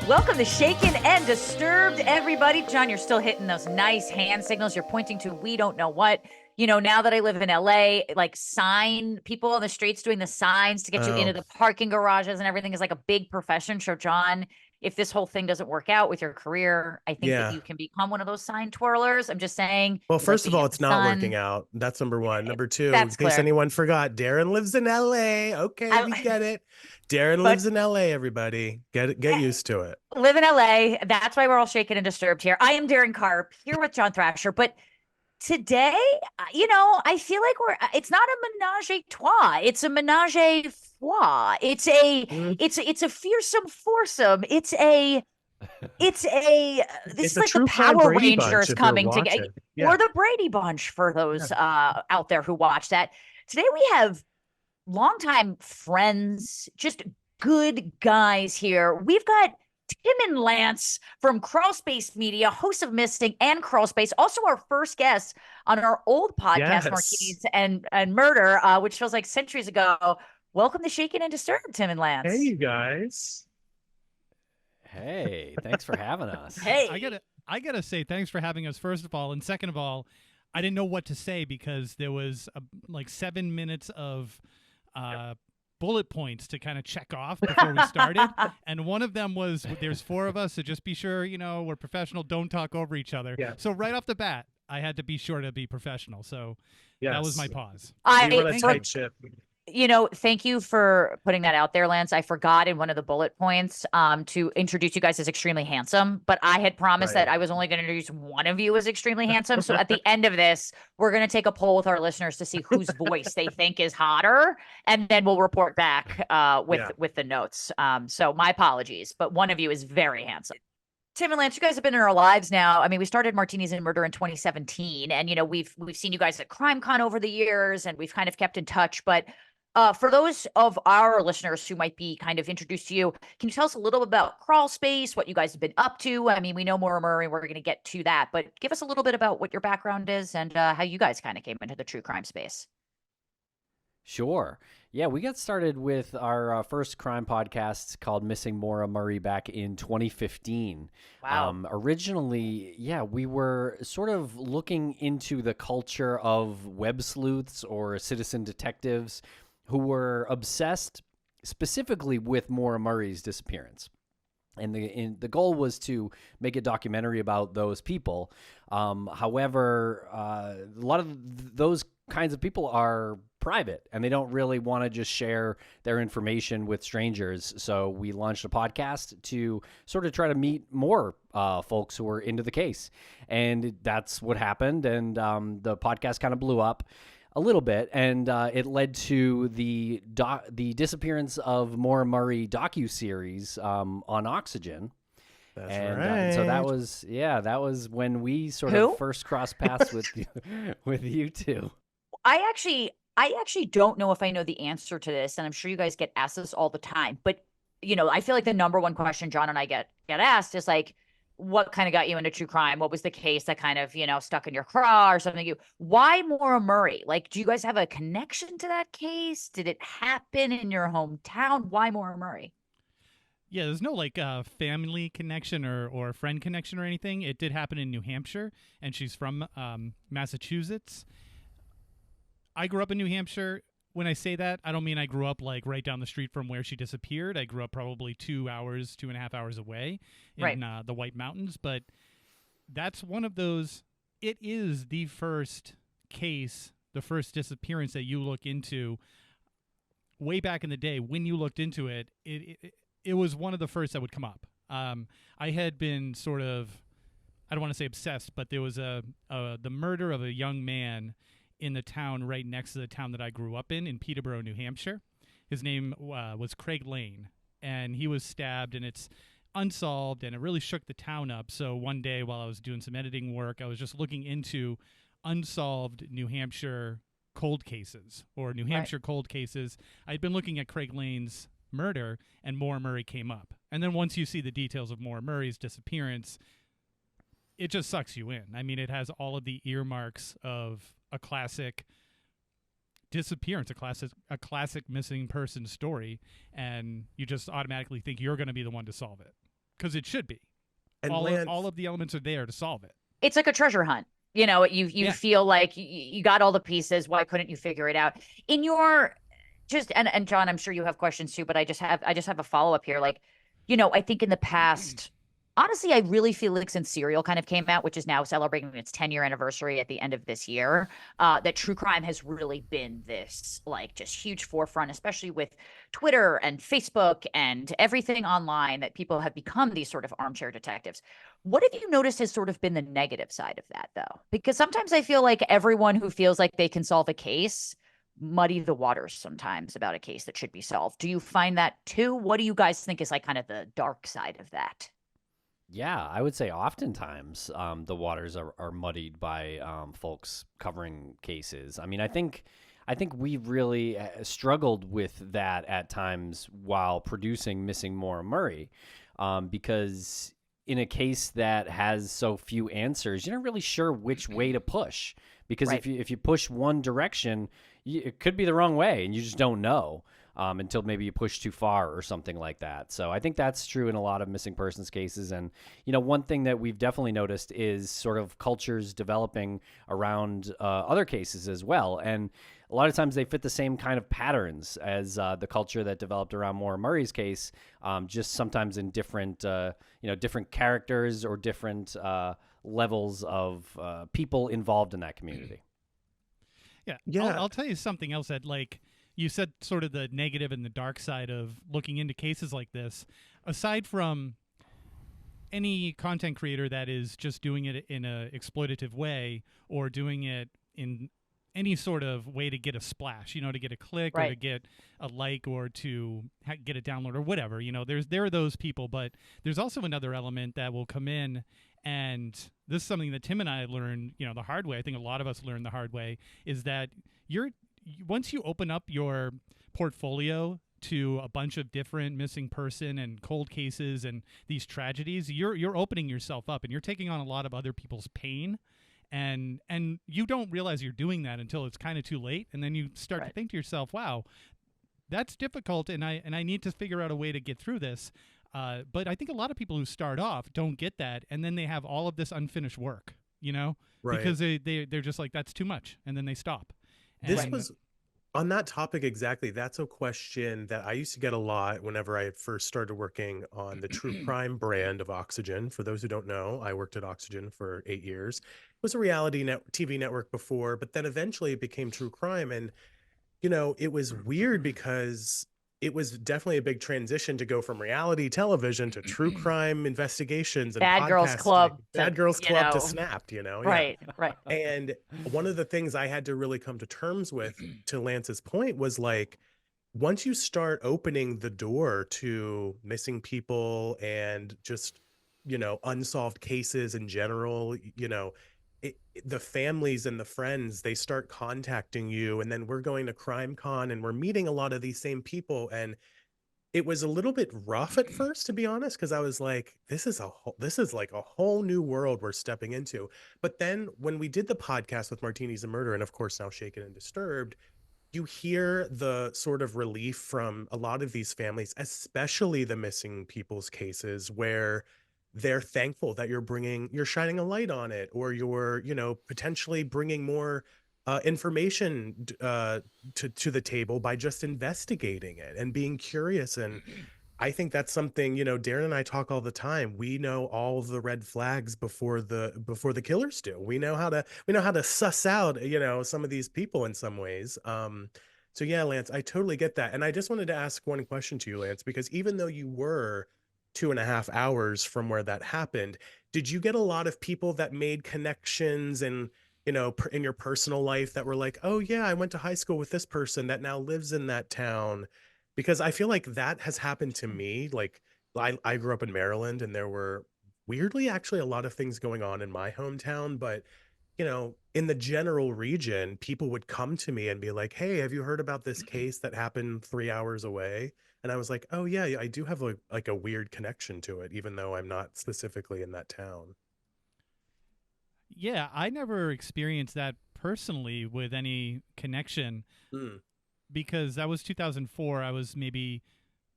Welcome to Shaken and Disturbed, everybody. John, you're still hitting those nice hand signals. You're pointing to we don't know what. You know, now that I live in LA, like people on the streets doing the signs to get you into the parking garages and everything is like a big profession. So, John, if this whole thing doesn't work out with your career, I think that you can become one of those sign twirlers. I'm just saying. Well, first of all, it's not working out. That's number one. Number two, That's in case clear. anyone forgot, Daryn lives in LA. Okay, we get it. Daryn lives in LA, everybody. Get used to it. Live in LA. That's why we're all shaken and disturbed here. I am Daryn Carp here with John Thrasher, but today, you know, I feel like it's not a menage a trois. It's a menage a foie. It's a fearsome foursome. This is like the Power Rangers coming together, or the Brady Bunch for those out there who watch that. Today we have longtime friends, just good guys here. We've got Tim and Lance from Crawlspace Media, hosts of Missing and Crawlspace, also our first guest on our old podcast, Martinis and Murder, which feels like centuries ago. Welcome to Shaken and Disturbed, Tim and Lance. Hey, you guys. Hey, thanks for having us. Hey, I gotta say thanks for having us, first of all, and second of all, I didn't know what to say because there was like 7 minutes of bullet points to kind of check off before we started. And one of them was, there's 4 of us, so just be sure, you know, we're professional, don't talk over each other. Yeah. So right off the bat, I had to be sure to be professional. So that was my pause. We run a tight ship. You know, thank you for putting that out there, Lance. I forgot in one of the bullet points to introduce you guys as extremely handsome, but I had promised that I was only going to introduce one of you as extremely handsome. So at the end of this, we're going to take a poll with our listeners to see whose voice they think is hotter, and then we'll report back with the notes. So my apologies, but one of you is very handsome. Tim and Lance, you guys have been in our lives now. I mean, we started Martinis and Murder in 2017, and you know we've seen you guys at CrimeCon over the years, and we've kind of kept in touch, but for those of our listeners who might be kind of introduced to you, can you tell us a little bit about Crawlspace, what you guys have been up to? I mean, we know Maura Murray, we're going to get to that, but give us a little bit about what your background is and how you guys kind of came into the true crime space. Sure. Yeah, we got started with our first crime podcast called Missing Maura Murray back in 2015. Wow. Originally, we were sort of looking into the culture of web sleuths or citizen detectives who were obsessed specifically with Maura Murray's disappearance. And the goal was to make a documentary about those people. However, a lot of those kinds of people are private and they don't really want to just share their information with strangers. So we launched a podcast to sort of try to meet more folks who are into the case. And that's what happened. And the podcast kind of blew up a little bit, and it led to the disappearance of Maura Murray docuseries on Oxygen. That's and right. So that was when we sort of first crossed paths with you two. I actually don't know if I know the answer to this, and I'm sure you guys get asked this all the time. But you know, I feel like the number one question John and I get asked is like, what kind of got you into true crime? What was the case that kind of, you know, stuck in your craw or something? Why Maura Murray? Like, do you guys have a connection to that case? Did it happen in your hometown? Why Maura Murray? Yeah, there's no like family connection or friend connection or anything. It did happen in New Hampshire, and she's from Massachusetts. I grew up in New Hampshire. When I say that, I don't mean I grew up like right down the street from where she disappeared. I grew up probably 2.5 hours away in the White Mountains. But that's one of those, it is the first case, the first disappearance that you look into. Way back in the day, when you looked into it, it was one of the first that would come up. I had been sort of, I don't want to say obsessed, but there was the murder of a young man in the town right next to the town that I grew up in Peterborough, New Hampshire. His name was Craig Lane, and he was stabbed, and it's unsolved, and it really shook the town up. So one day while I was doing some editing work, I was just looking into unsolved New Hampshire cold cases or New Hampshire cold cases. I'd been looking at Craig Lane's murder, and Maura Murray came up. And then once you see the details of Maura Murray's disappearance, it just sucks you in. I mean, it has all of the earmarks of a classic disappearance, a classic missing person story, and you just automatically think you're going to be the one to solve it. because it should be. And All of the elements are there to solve it. It's like a treasure hunt. You know, you feel like you got all the pieces. Why couldn't you figure it out? In your and John, I'm sure you have questions too, but I just have a follow-up here. Like, you know, I think in the past, honestly, I really feel like since Serial kind of came out, which is now celebrating its 10-year anniversary at the end of this year, that true crime has really been this like just huge forefront, especially with Twitter and Facebook and everything online, that people have become these sort of armchair detectives. What have you noticed has sort of been the negative side of that, though? Because sometimes I feel like everyone who feels like they can solve a case muddy the waters sometimes about a case that should be solved. Do you find that too? What do you guys think is like kind of the dark side of that? Yeah, I would say oftentimes the waters are muddied by folks covering cases. I mean, I think we really struggled with that at times while producing Missing Maura Murray, because in a case that has so few answers, you're not really sure which way to push. Because Right. if you push one direction, it could be the wrong way, and you just don't know until maybe you push too far or something like that. So I think that's true in a lot of missing persons cases. And, you know, one thing that we've definitely noticed is sort of cultures developing around other cases as well. And a lot of times they fit the same kind of patterns as the culture that developed around Maura Murray's case, just sometimes in different, different characters or different levels of people involved in that community. Yeah. I'll tell you something else that, like, you said sort of the negative and the dark side of looking into cases like this. Aside from any content creator that is just doing it in a exploitative way or doing it in any sort of way to get a splash, you know, to get a click or to get a like or to get a download or whatever, you know, there are those people, but there's also another element that will come in. And this is something that Tim and I learned, you know, the hard way. I think a lot of us learned the hard way, is that once you open up your portfolio to a bunch of different missing person and cold cases and these tragedies, you're opening yourself up and you're taking on a lot of other people's pain. And you don't realize you're doing that until it's kind of too late. And then you start to think to yourself, wow, that's difficult. And I need to figure out a way to get through this. But I think a lot of people who start off don't get that. And then they have all of this unfinished work, you know, because they're just like, that's too much. And then they stop. This was on that topic exactly. That's a question that I used to get a lot whenever I first started working on the true crime brand of Oxygen. For those who don't know, I worked at Oxygen for 8 years. It was a reality TV network before, but then eventually it became true crime. And, you know, it was weird because it was definitely a big transition to go from reality television to true crime investigations and Bad Girls Club. Bad Girls Club to Snapped, you know? Right. And one of the things I had to really come to terms with, to Lance's point, was like, once you start opening the door to missing people and just, you know, unsolved cases in general, you know, the families and the friends, they start contacting you, and then we're going to Crime Con and we're meeting a lot of these same people. And it was a little bit rough at first, to be honest, because I was like, this is like a whole new world we're stepping into. But then when we did the podcast with Martinis and Murder, and of course now Shaken and Disturbed, you hear the sort of relief from a lot of these families, especially the missing people's cases, where they're thankful that you're shining a light on it, or you're, you know, potentially bringing more information to the table by just investigating it and being curious. And I think that's something, you know, Daryn and I talk all the time. We know all the red flags before the killers do. We know how to suss out, you know, some of these people in some ways. So yeah, Lance, I totally get that. And I just wanted to ask one question to you, Lance, because even though you were 2.5 hours from where that happened, did you get a lot of people that made connections and, you know, in your personal life that were like, oh yeah, I went to high school with this person that now lives in that town? Because I feel like that has happened to me. Like, I grew up in Maryland, and there were weirdly actually a lot of things going on in my hometown, but, you know, in the general region, people would come to me and be like, hey, have you heard about this case that happened 3 hours away? And I was like, oh yeah, I do have a weird connection to it, even though I'm not specifically in that town. Yeah, I never experienced that personally with any connection, because that was 2004. I was maybe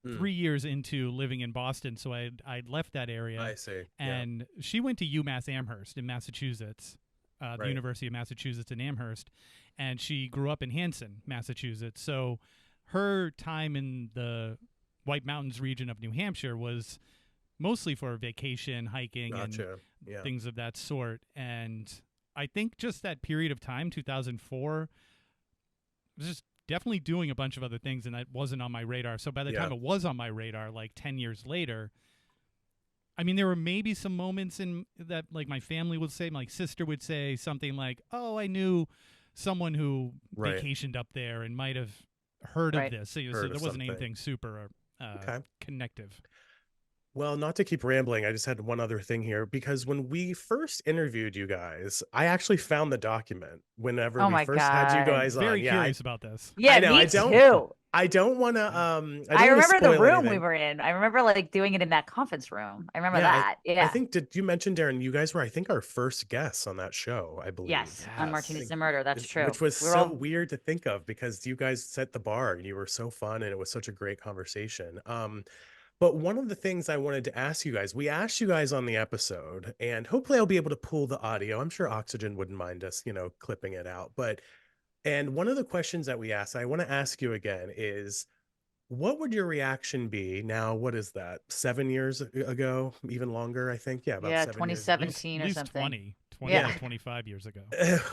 Hmm. 3 years into living in Boston, so I'd left that area. I see. And she went to UMass Amherst in Massachusetts, the Right. University of Massachusetts in Amherst, and she grew up in Hanson, Massachusetts. So her time in the White Mountains region of New Hampshire was mostly for vacation, hiking, Gotcha. and Yeah. things of that sort. And I think just that period of time, 2004, was just definitely doing a bunch of other things, and that wasn't on my radar. So by the time it was on my radar, like 10 years later, I mean, there were maybe some moments in that, like, my family would say, my sister would say something like, oh, I knew someone who Right. vacationed up there and might have heard of this. So Heard there of wasn't something. anything super Okay. connective. Well, not to keep rambling, I just had one other thing here because when we first interviewed you guys, I actually found the document whenever Oh we my first had you God. guys on. Very Yeah, curious about this. Yeah, know, me I don't- too. I don't want to. I remember the spoil room we anything. were in. I remember like doing it in that conference room. I remember Yeah, that. Yeah. I think did you mention, Daryn? You guys were, I think, our first guests on that show. I believe. Yes, on Yes. Martinis and Murder. That's true. Which was We're so all- weird to think of because you guys set the bar and you were so fun and it was such a great conversation. But one of the things I wanted to ask you guys, we asked you guys on the episode, and hopefully I'll be able to pull the audio. I'm sure Oxygen wouldn't mind us, clipping it out. And one of the questions that we asked, I want to ask you again, is what would your reaction be now? What is that? 7 years ago, even longer, I think. Yeah, about Yeah, 7 years. 2017 At or least something. 20 Yeah. or 25 years ago.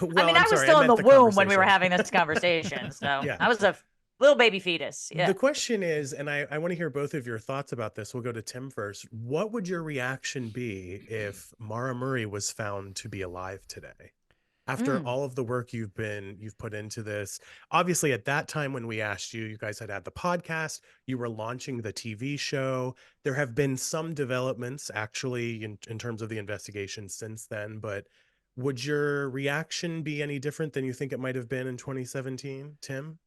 Well, I mean, I'm I was sorry, still in the meant womb when we were conversation. having this conversation. So Yeah. I was a little baby fetus. Yeah. The question is, and I want to hear both of your thoughts about this. We'll go to Tim first. What would your reaction be if Maura Murray was found to be alive today? After all of the work you've put into this, obviously at that time when we asked you, you guys had the podcast, you were launching the TV show. There have been some developments actually in terms of the investigation since then, but would your reaction be any different than you think it might have been in 2017, Tim?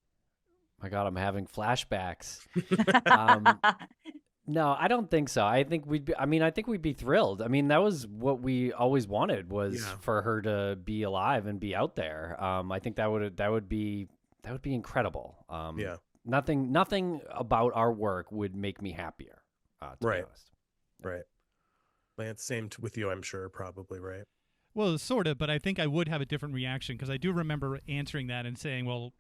My God, I'm having flashbacks. No, I don't think so. I think I think we'd be thrilled. I mean, that was what we always wanted was Yeah. for her to be alive and be out there. I think that would be incredible. Yeah. Nothing about our work would make me happier. To be Right. honest. Right. Lance, same with you, I'm sure, probably, right? Well, sort of, but I think I would have a different reaction because I do remember answering that and saying, well,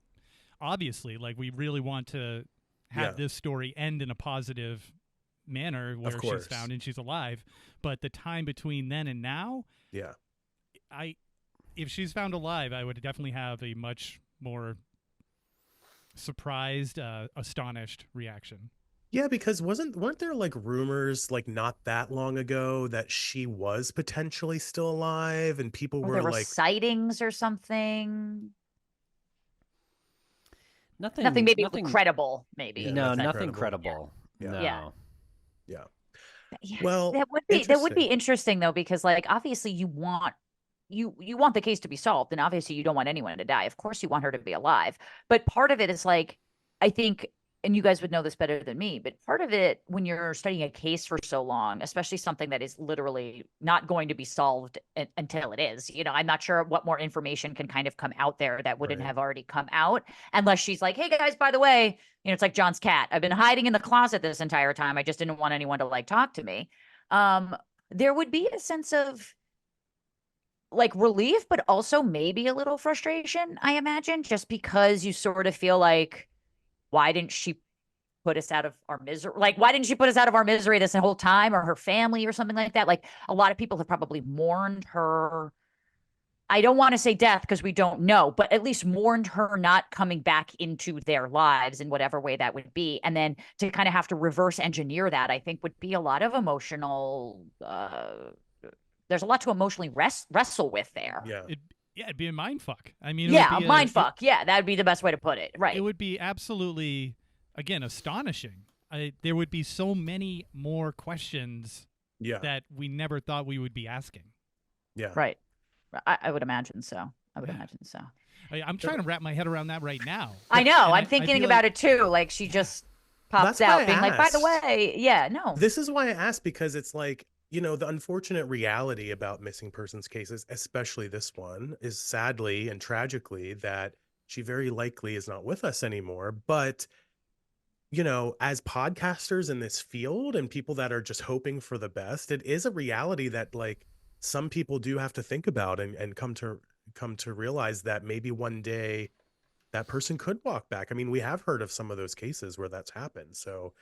obviously, like, we really want to have this story end in a positive manner where course. she's found and she's alive. But the time between then and now, Yeah. if she's found alive, I would definitely have a much more surprised, astonished reaction. Yeah, because weren't there like rumors like not that long ago that she was potentially still alive and people Or were there were like sightings or something. Nothing Nothing credible, maybe. Yeah, No, nothing nothing credible. credible. Yeah. No. Yeah. Yeah, Well, that would be interesting though, because like obviously you want the case to be solved, and obviously you don't want anyone to die. Of course you want her to be alive. But part of it is like, I think, and you guys would know this better than me, but part of it when you're studying a case for so long, especially something that is literally not going to be solved until it is, I'm not sure what more information can kind of come out there that wouldn't Right. have already come out unless she's like, hey guys, by the way, it's like John's cat. I've been hiding in the closet this entire time. I just didn't want anyone to like talk to me. There would be a sense of like relief, but also maybe a little frustration, I imagine, just because you sort of feel like, why didn't she put us out of our misery? Like, why didn't she put us out of our misery this whole time, or her family or something like that? Like, a lot of people have probably mourned her. I don't want to say death because we don't know, but at least mourned her not coming back into their lives in whatever way that would be. And then to kind of have to reverse engineer that, I think would be a lot of emotional, there's a lot to emotionally wrestle with there. yeah. It'd be a mind fuck. I mean, it Yeah, would a be mind fuck. Yeah, that'd be the best way to put it. Right. It would be absolutely, again, astonishing. There would be so many more questions Yeah. that we never thought we would be asking. Yeah. Right. I would imagine so. I would imagine so. I'm trying to wrap my head around that right now. I know. And I'm thinking feel about like- it too. Like she just pops That's why I out being like, by the asked. way, yeah, no. This is why I asked, because it's like, the unfortunate reality about missing persons cases, especially this one, is sadly and tragically that she very likely is not with us anymore. But as podcasters in this field and people that are just hoping for the best, it is a reality that like some people do have to think about and come to realize that maybe one day that person could walk back. I mean, we have heard of some of those cases where that's happened. So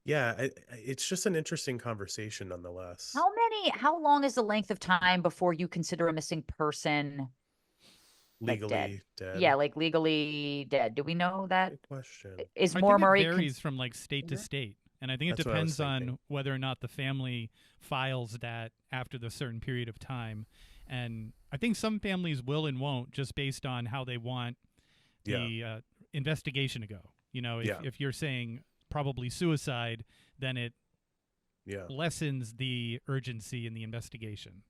yeah, it's just an interesting conversation nonetheless. How long is the length of time before you consider a missing person like Legally dead. Yeah, like legally dead. Do we know that? Good question. Is I Maura think it Murray varies from like state to state, and I think it That's what I was depends on thinking. whether or not the family files that after the certain period of time. And I think some families will and won't, just based on how they want the investigation to go. If you're saying probably suicide, then it lessens the urgency in the investigation.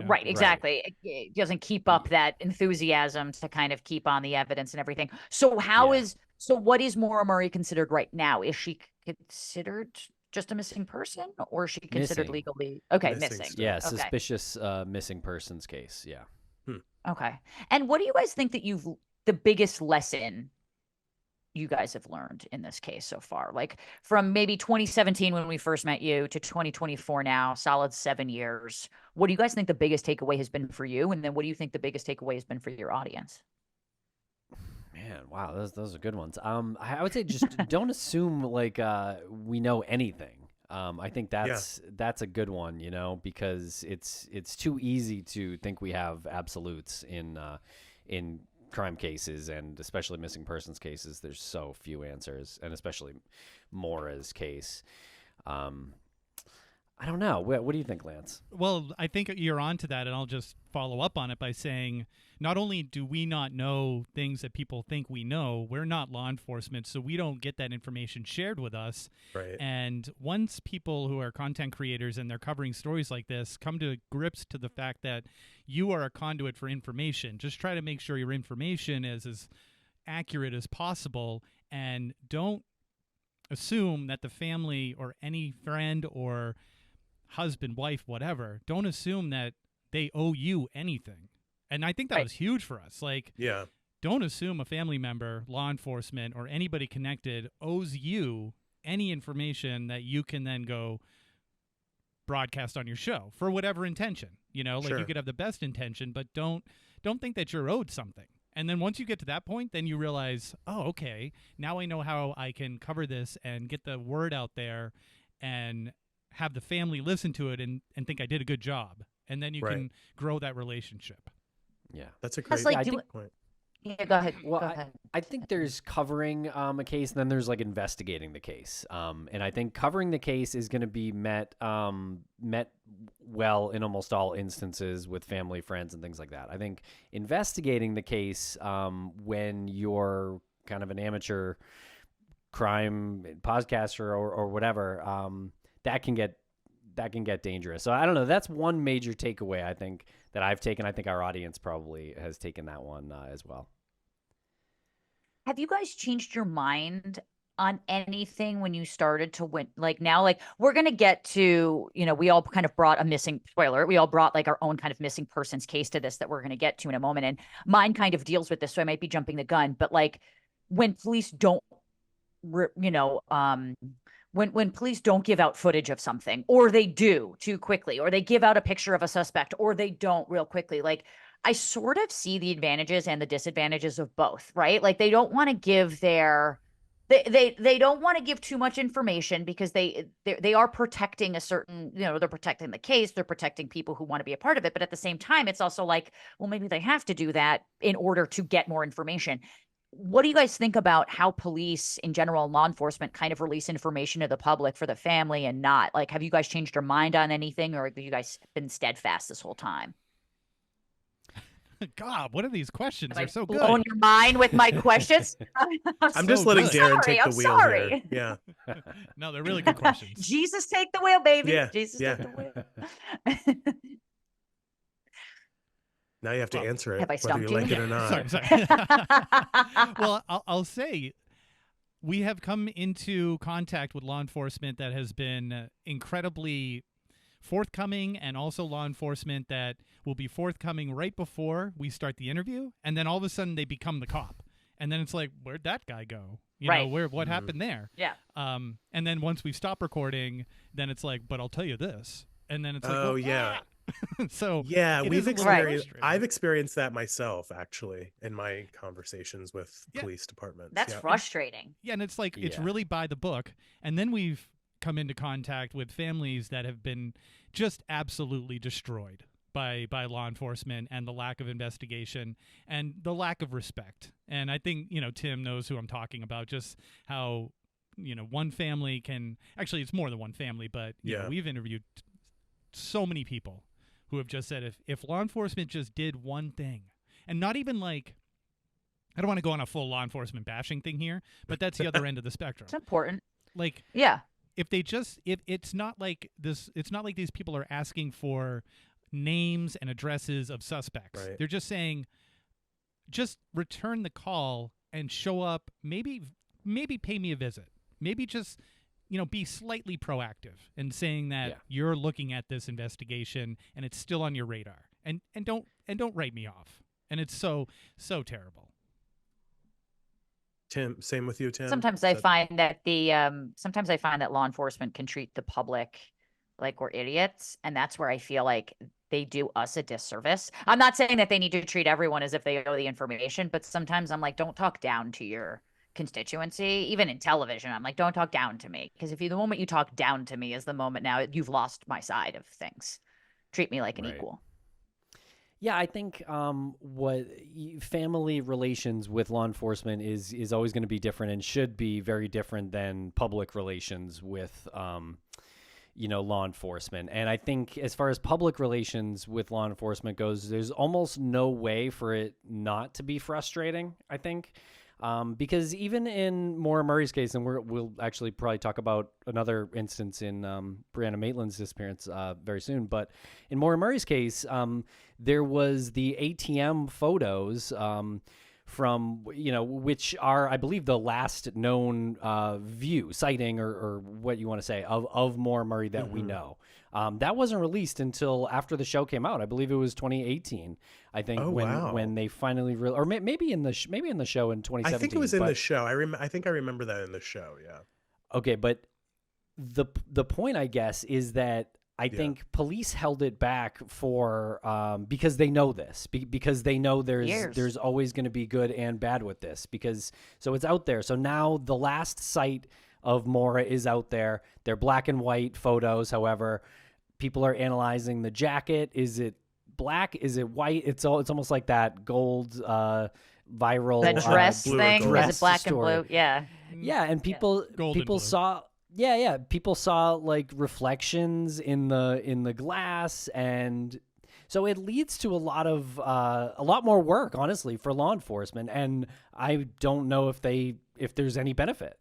Right, exactly. It doesn't keep up that enthusiasm to kind of keep on the evidence and everything. So what is Maura Murray considered right now? Is she considered just a missing person, or is she considered Missing. legally Missing missing? still. Yeah, Okay. suspicious missing persons case. Yeah. Okay. And what do you guys think that the biggest lesson you guys have learned in this case so far? Like from maybe 2017 when we first met you to 2024 now, solid 7 years. What do you guys think the biggest takeaway has been for you? And then what do you think the biggest takeaway has been for your audience? Man, wow, those are good ones. I would say just don't assume like we know anything. I think that's a good one, because it's too easy to think we have absolutes in crime cases, and especially missing persons cases. There's so few answers, and especially Maura's case. I don't know. What do you think, Lance? Well, I think you're onto that, and I'll just follow up on it by saying not only do we not know things that people think we know, we're not law enforcement, so we don't get that information shared with us. Right. And once people who are content creators and they're covering stories like this come to grips to the fact that you are a conduit for information, just try to make sure your information is as accurate as possible, and don't assume that the family or any friend or husband, wife, whatever, don't assume that they owe you anything. And I think that was huge for us. Like, don't assume a family member, law enforcement, or anybody connected owes you any information that you can then go broadcast on your show for whatever intention. You could have the best intention, but don't think that you're owed something. And then once you get to that point, then you realize, oh, okay, now I know how I can cover this and get the word out there and have the family listen to it and think I did a good job. And then you can grow that relationship. Yeah. That's a great point. Yeah, go ahead. Well, go ahead. I think there's covering a case, and then there's like investigating the case. And I think covering the case is going to be met well in almost all instances with family, friends, and things like that. I think investigating the case when you're kind of an amateur crime podcaster or whatever, that can get dangerous. So I don't know. That's one major takeaway I think that I've taken. I think our audience probably has taken that one as well. Have you guys changed your mind on anything when you started to win? Like now, like we're going to get to, we all kind of brought we all brought like our own kind of missing persons case to this that we're going to get to in a moment. And mine kind of deals with this. So I might be jumping the gun, but like when police don't, when police don't give out footage of something, or they do too quickly, or they give out a picture of a suspect, or they don't real quickly, like I sort of see the advantages and the disadvantages of both, right? Like they don't want to give they don't want to give too much information because they are protecting a certain, they're protecting the case, they're protecting people who want to be a part of it. But at the same time, it's also like, well, maybe they have to do that in order to get more information. What do you guys think about how police in general and law enforcement kind of release information to the public for the family and not? Like, have you guys changed your mind on anything, or have you guys been steadfast this whole time? God, what are these questions? They're so good. Blowing your mind with my questions? I'm just letting Daryn take the wheel sorry. here. Yeah. No, they're really good questions. Jesus, take the wheel, baby. Yeah. Jesus, take the wheel. Now you have to answer it, have I whether you stumped like you? it or not. Sorry. Well, I'll say we have come into contact with law enforcement that has been incredibly forthcoming, and also law enforcement that will be forthcoming right before we start the interview, and then all of a sudden they become the cop. And then it's like, where'd that guy go? You Right. know, what happened there? Yeah. And then once we stop recording, then it's like, but I'll tell you this. And then it's like, Oh, well, yeah. So Yeah, it we've is a little experienced frustrating. I've experienced that myself actually in my conversations with Yeah. police departments. That's Yeah. frustrating. Yeah, and it's like it's Yeah. really by the book. And then we've come into contact with families that have been just absolutely destroyed by law enforcement and the lack of investigation and the lack of respect. And I think, you know, Tim knows who I'm talking about, just how, you know, one family can actually, it's more than one family, but you know, Yeah. we've interviewed so many people who have just said if law enforcement just did one thing, and not even like, I don't want to go on a full law enforcement bashing thing here, but that's the other end of the spectrum. It's important. Like, Yeah. if they just, if it's not like this, it's not like these people are asking for names and addresses of suspects. Right. They're just saying, just return the call and show up. Maybe pay me a visit. Maybe just, you know, be slightly proactive in saying that Yeah. you're looking at this investigation and it's still on your radar. And don't write me off. And it's so terrible. Tim, same with you, Tim? Sometimes Is I that- find that sometimes I find that law enforcement can treat the public like we're idiots, and that's where I feel like they do us a disservice. I'm not saying that they need to treat everyone as if they know the information, but sometimes I'm like, don't talk down to your constituency. Even in television, I'm like, don't talk down to me, because the moment you talk down to me is the moment now you've lost my side of things. Treat me like an Right. equal. Yeah, I think family relations with law enforcement is always going to be different and should be very different than public relations with law enforcement. And I think as far as public relations with law enforcement goes, there's almost no way for it not to be frustrating, I think. Because even in Maura Murray's case, and we'll actually probably talk about another instance in Brianna Maitland's disappearance very soon, but in Maura Murray's case, there was the ATM photos from, which are, I believe, the last known sighting or what you want to say of Maura Murray that we know. That wasn't released until after the show came out. I believe it was 2018. I think when they finally or maybe in the show in 2017. I think it was in the show. I think I remember that in the show. Yeah. Okay, but the point, I guess, is that I think police held it back for because they know this, because they know there's always going to be good and bad with this, so it's out there. So now the last sight of Maura is out there. They're black and white photos. However, people are analyzing the jacket. Is it black? Is it white? It's almost like that gold viral The dress blue or thing. gold. Is it black story. and blue? Yeah. Yeah, and people blue. saw people saw like reflections in the glass, and so it leads to a lot more work, honestly, for law enforcement, and I don't know if there's any benefit.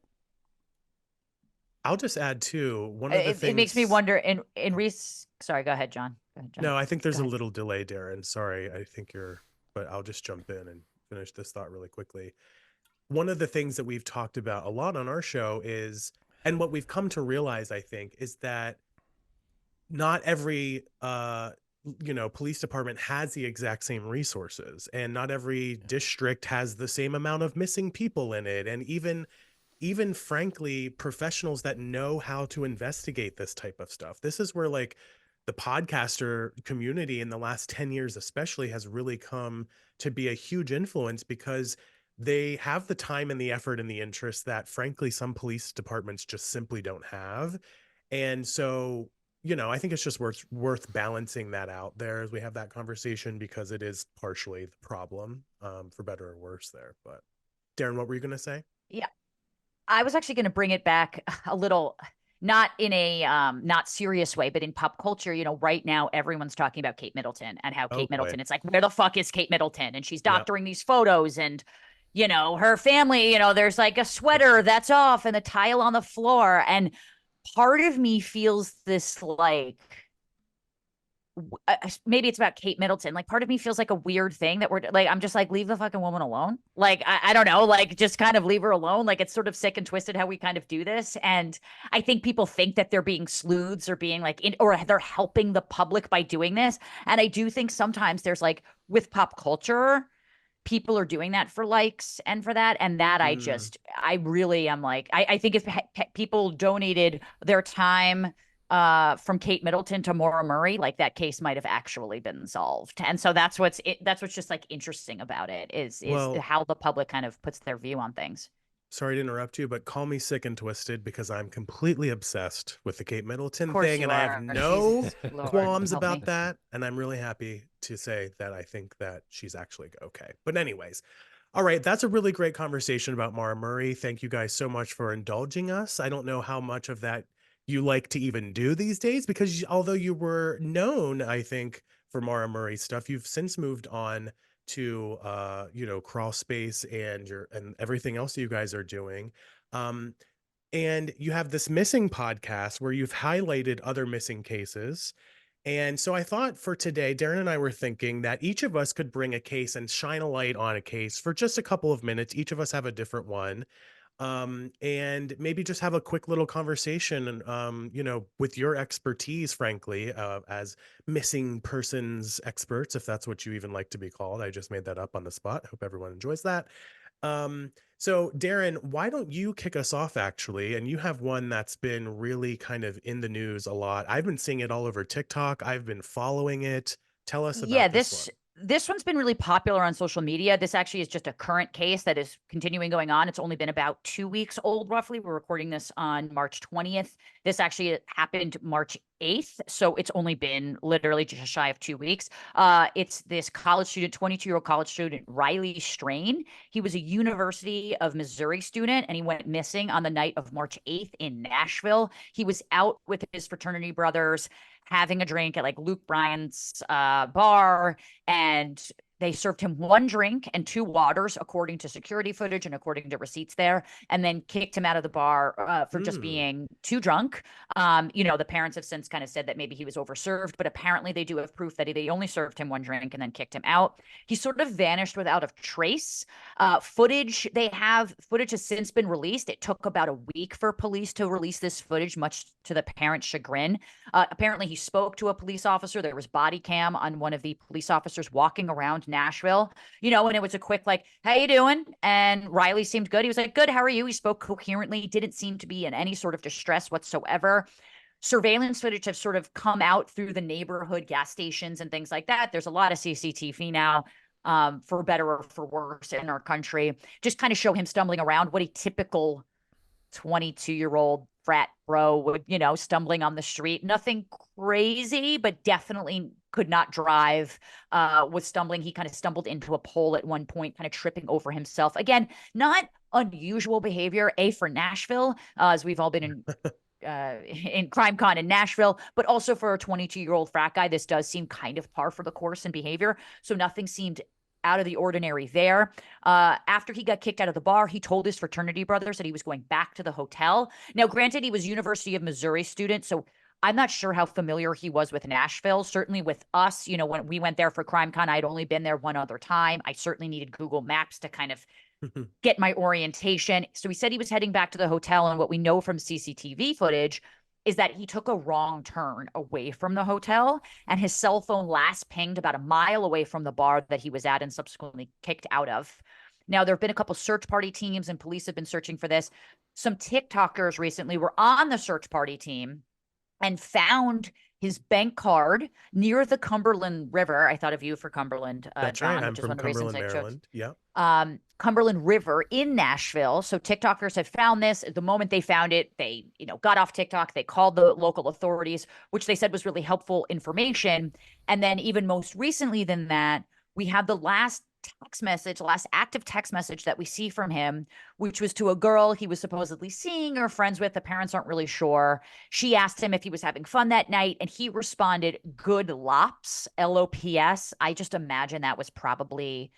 I'll just add too, one of the things It makes me wonder sorry, go ahead, John. No, I think there's Go a ahead. little delay, Daryn. Sorry, I think but I'll just jump in and finish this thought really quickly. One of the things that we've talked about a lot on our show is, and what we've come to realize, I think, is that not every police department has the exact same resources, and not every district has the same amount of missing people in it, and even frankly, professionals that know how to investigate this type of stuff. This is where like the podcaster community in the last 10 years especially has really come to be a huge influence, because they have the time and the effort and the interest that frankly some police departments just simply don't have. And so, I think it's just worth balancing that out there as we have that conversation, because it is partially the problem, for better or worse there. But Daryn, what were you going to say? Yeah. I was actually going to bring it back a little, not in a not serious way, but in pop culture. Right now everyone's talking about Kate Middleton and how Kate Middleton, it's like, where the fuck is Kate Middleton? And she's doctoring these photos, and her family, there's like a sweater that's off and the tile on the floor. And part of me feels this like, maybe it's about Kate Middleton. Like, part of me feels like a weird thing that we're like, I'm just like, leave the fucking woman alone. Like, I don't know, like, just kind of leave her alone. Like, it's sort of sick and twisted how we kind of do this. And I think people think that they're being sleuths or being like, or they're helping the public by doing this. And I do think sometimes there's like, with pop culture, people are doing that for likes and for that. And that I really am like, I think if people donated their time from Kate Middleton to Maura Murray, like that case might have actually been solved. And so that's what's just like interesting about it is Well, how the public kind of puts their view on things. sorry to interrupt you, but call me sick and twisted because I'm completely obsessed with the Kate Middleton Of course thing, you and I have are. no Jesus Lord, qualms help about me. that. And I'm really happy to say that I think that she's actually okay. But anyways, all right, that's a really great conversation about Maura Murray. Thank you guys so much for indulging us. I don't know how much of that you like to even do these days because although you were known, I think, for Maura Murray stuff, you've since moved on to Crawlspace and everything else you guys are doing. Um, and you have this missing podcast where you've highlighted other missing cases. And so I thought for today, Daryn and I were thinking that each of us could bring a case and shine a light on a case for just a couple of minutes. Each of us have a different one. And maybe just have a quick little conversation and with your expertise, frankly, as missing persons experts, if that's what you even like to be called. I just made that up on the spot. Hope everyone enjoys that. So Daryn, why don't you kick us off actually? And you have one that's been really kind of in the news a lot. I've been seeing it all over TikTok. I've been following it. Tell us Yeah, about this one. this one's been really popular on social media. This actually is just a current case that is continuing going on. It's only been about 2 weeks old, roughly. We're recording this on March 20th. This actually happened March 8th. So it's only been literally just shy of 2 weeks. It's this college student, 22-year-old college student, Riley Strain. He was a University of Missouri student, and he went missing on the night of March 8th in Nashville. He was out with his fraternity brothers having a drink at like Luke Bryan's bar, and they served him one drink and two waters, according to security footage and according to receipts there, and then kicked him out of the bar for just being too drunk. The parents have since kind of said that maybe he was overserved, but apparently they do have proof that they only served him one drink and then kicked him out. He sort of vanished without a trace. Footage has since been released. It took about a week for police to release this footage, much to the parents' chagrin. Apparently he spoke to a police officer. There was body cam on one of the police officers walking around Nashville, and it was a quick like, how you doing? And Riley seemed good. He was like, good, how are you? He spoke coherently, didn't seem to be in any sort of distress whatsoever. Surveillance footage have sort of come out through the neighborhood gas stations and things like that. There's a lot of CCTV now, for better or for worse in our country, just kind of show him stumbling around, what a typical 22-year-old frat bro would, stumbling on the street. Nothing crazy, but definitely could not drive, was stumbling. He kind of stumbled into a pole at one point, kind of tripping over himself. Again, not unusual behavior, for Nashville, as we've all been in CrimeCon in Nashville, but also for a 22-year-old frat guy, this does seem kind of par for the course in behavior. So nothing seemed out of the ordinary there. After he got kicked out of the bar, he told his fraternity brothers that he was going back to the hotel. Now, granted, he was University of Missouri student, so I'm not sure how familiar he was with Nashville. Certainly with us, when we went there for CrimeCon, I'd only been there one other time. I certainly needed Google Maps to kind of get my orientation. So he said he was heading back to the hotel, and what we know from CCTV footage is that he took a wrong turn away from the hotel, and his cell phone last pinged about a mile away from the bar that he was at and subsequently kicked out of. Now, there have been a couple search party teams, and police have been searching for this. Some TikTokers recently were on the search party team and found his bank card near the Cumberland River. I thought of you for Cumberland, That's John, right. I'm which is from one of the reasons Cumberland, I chose. Maryland. Yeah. Cumberland River in Nashville. So TikTokers have found this. The moment they found it, they, got off TikTok. They called the local authorities, which they said was really helpful information. And then even most recently than that, we have the last active text message that we see from him, which was to a girl he was supposedly seeing or friends with. The parents aren't really sure. She asked him if he was having fun that night, and he responded, good lops, LOPS. I just imagine that was probably,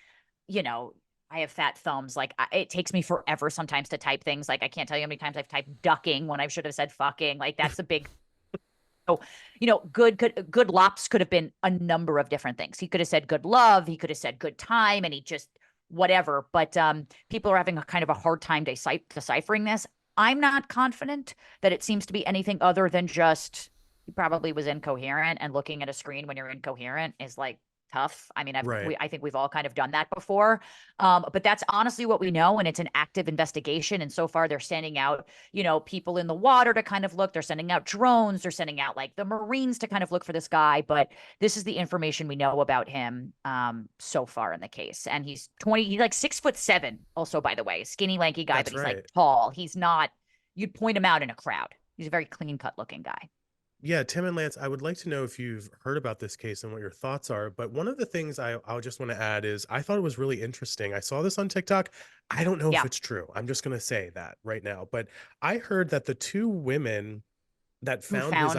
I have fat thumbs. Like, it takes me forever sometimes to type things. Like, I can't tell you how many times I've typed ducking when I should have said fucking. Like, that's a big. So, good lops could have been a number of different things. He could have said good love. He could have said good time, and he just whatever. But people are having a kind of a hard time deciphering this. I'm not confident that it seems to be anything other than just he probably was incoherent, and looking at a screen when you're incoherent is like tough. I mean, Right. I think we've all kind of done that before. But that's honestly what we know. And it's an active investigation. And so far they're sending out, people in the water to kind of look. They're sending out drones. They're sending out like the Marines to kind of look for this guy. But this is the information we know about him so far in the case. And he's like 6'7" also, by the way, skinny, lanky guy, That's but he's right. like tall. He's not, you'd point him out in a crowd. He's a very clean cut looking guy. Yeah, Tim and Lance, I would like to know if you've heard about this case and what your thoughts are. But one of the things I'll just want to add is I thought it was really interesting. I saw this on TikTok. I don't know if Yeah. it's true. I'm just going to say that right now. But I heard that the two women that Who found found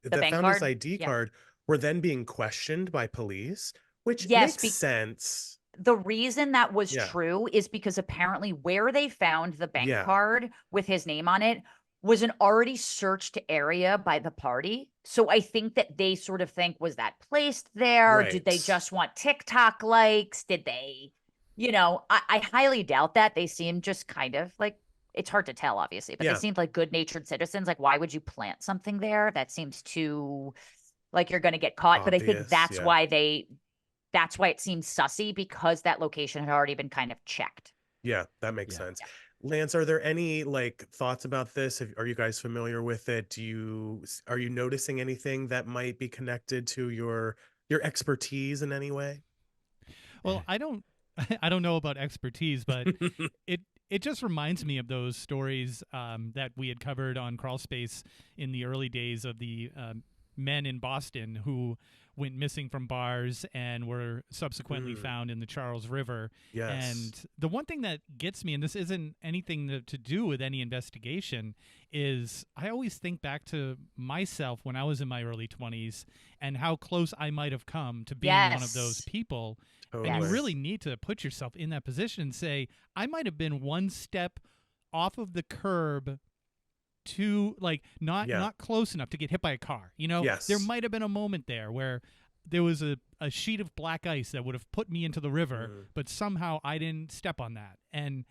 the bank his card? ID Yeah. card were then being questioned by police, which Yes, makes sense. The reason that was Yeah. true is because apparently where they found the bank Yeah. card with his name on it was an already searched area by the party. So I think that they sort of think, was that placed there? Did they Right. just want TikTok likes? Did they, I highly doubt that. They seem just kind of like, it's hard to tell, obviously, but Yeah. they seemed like good-natured citizens. Like, why would you plant something there? That seems too like you're going to get caught. But I think Obvious, that's yeah. why that's why it seems sussy, because that location had already been kind of checked. Yeah, that makes Yeah. sense. Lance, are there any like thoughts about this? Are you guys familiar with it? Are you noticing anything that might be connected to your expertise in any way? Well, I don't know about expertise, but it just reminds me of those stories that we had covered on Crawlspace in the early days of the men in Boston who went missing from bars and were subsequently found in the Charles River. Yes. And the one thing that gets me, and this isn't anything to do with any investigation, is I always think back to myself when I was in my early 20s and how close I might have come to being one of those Yes. people. Totally. And you really need to put yourself in that position and say, I might have been one step off of the curb to like not close enough to get hit by a car. Yes. There might have been a moment there where there was a sheet of black ice that would have put me into the river, but somehow I didn't step on that. And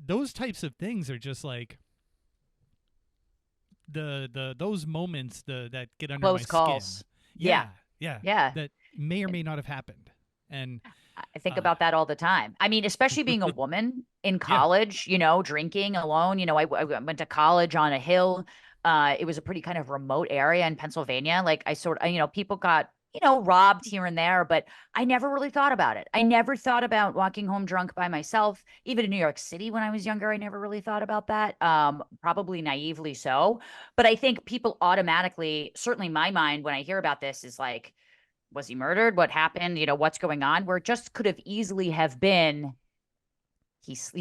those types of things are just like those moments that get under Close my calls. skin. Yeah. That may or may not have happened. And I think about that all the time. I mean, especially being a woman in college, drinking alone. I went to college on a hill. It was a pretty kind of remote area in Pennsylvania. Like people got, robbed here and there, but I never really thought about it. I never thought about walking home drunk by myself. Even in New York City when I was younger, I never really thought about that. Probably naively so. But I think people automatically, certainly my mind when I hear about this is like, was he murdered? What happened? What's going on? Where it just could have easily have been, his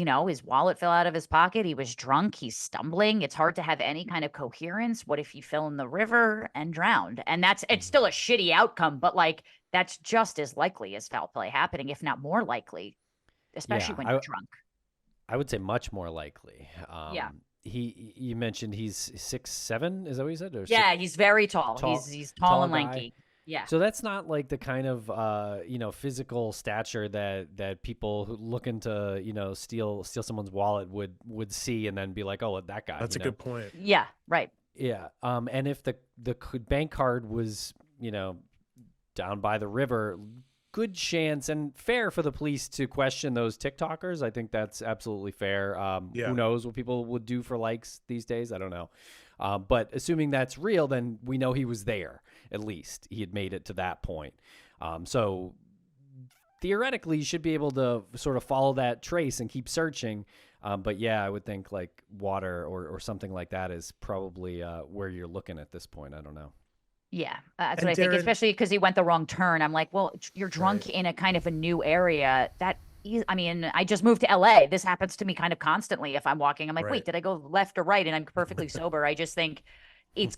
wallet fell out of his pocket. He was drunk. He's stumbling. It's hard to have any kind of coherence. What if he fell in the river and drowned? And it's still a shitty outcome, but like, that's just as likely as foul play happening, if not more likely, especially when you're drunk. I would say much more likely. Yeah. You mentioned he's 6'7", is that what you said? Or Yeah, he's very tall. He's tall and guy. lanky. Yeah. So that's not like the kind of physical stature that people who looking to steal someone's wallet would see and then be like, oh, that guy. That's a good point. Yeah. Right. Yeah. And if the bank card was down by the river, good chance and fair for the police to question those TikTokers. I think that's absolutely fair. Who knows what people would do for likes these days? I don't know. But assuming that's real, then we know he was there. At least he had made it to that point. So theoretically, you should be able to sort of follow that trace and keep searching. But yeah, I would think like water or something like that is probably where you're looking at this point. I don't know. Yeah, that's And what I think, Daryn- especially because he went the wrong turn. I'm like, well, you're drunk in a kind of a new area. I just moved to LA. This happens to me kind of constantly. If I'm walking, I'm like, Right. wait, did I go left or right? And I'm perfectly sober. I just think it's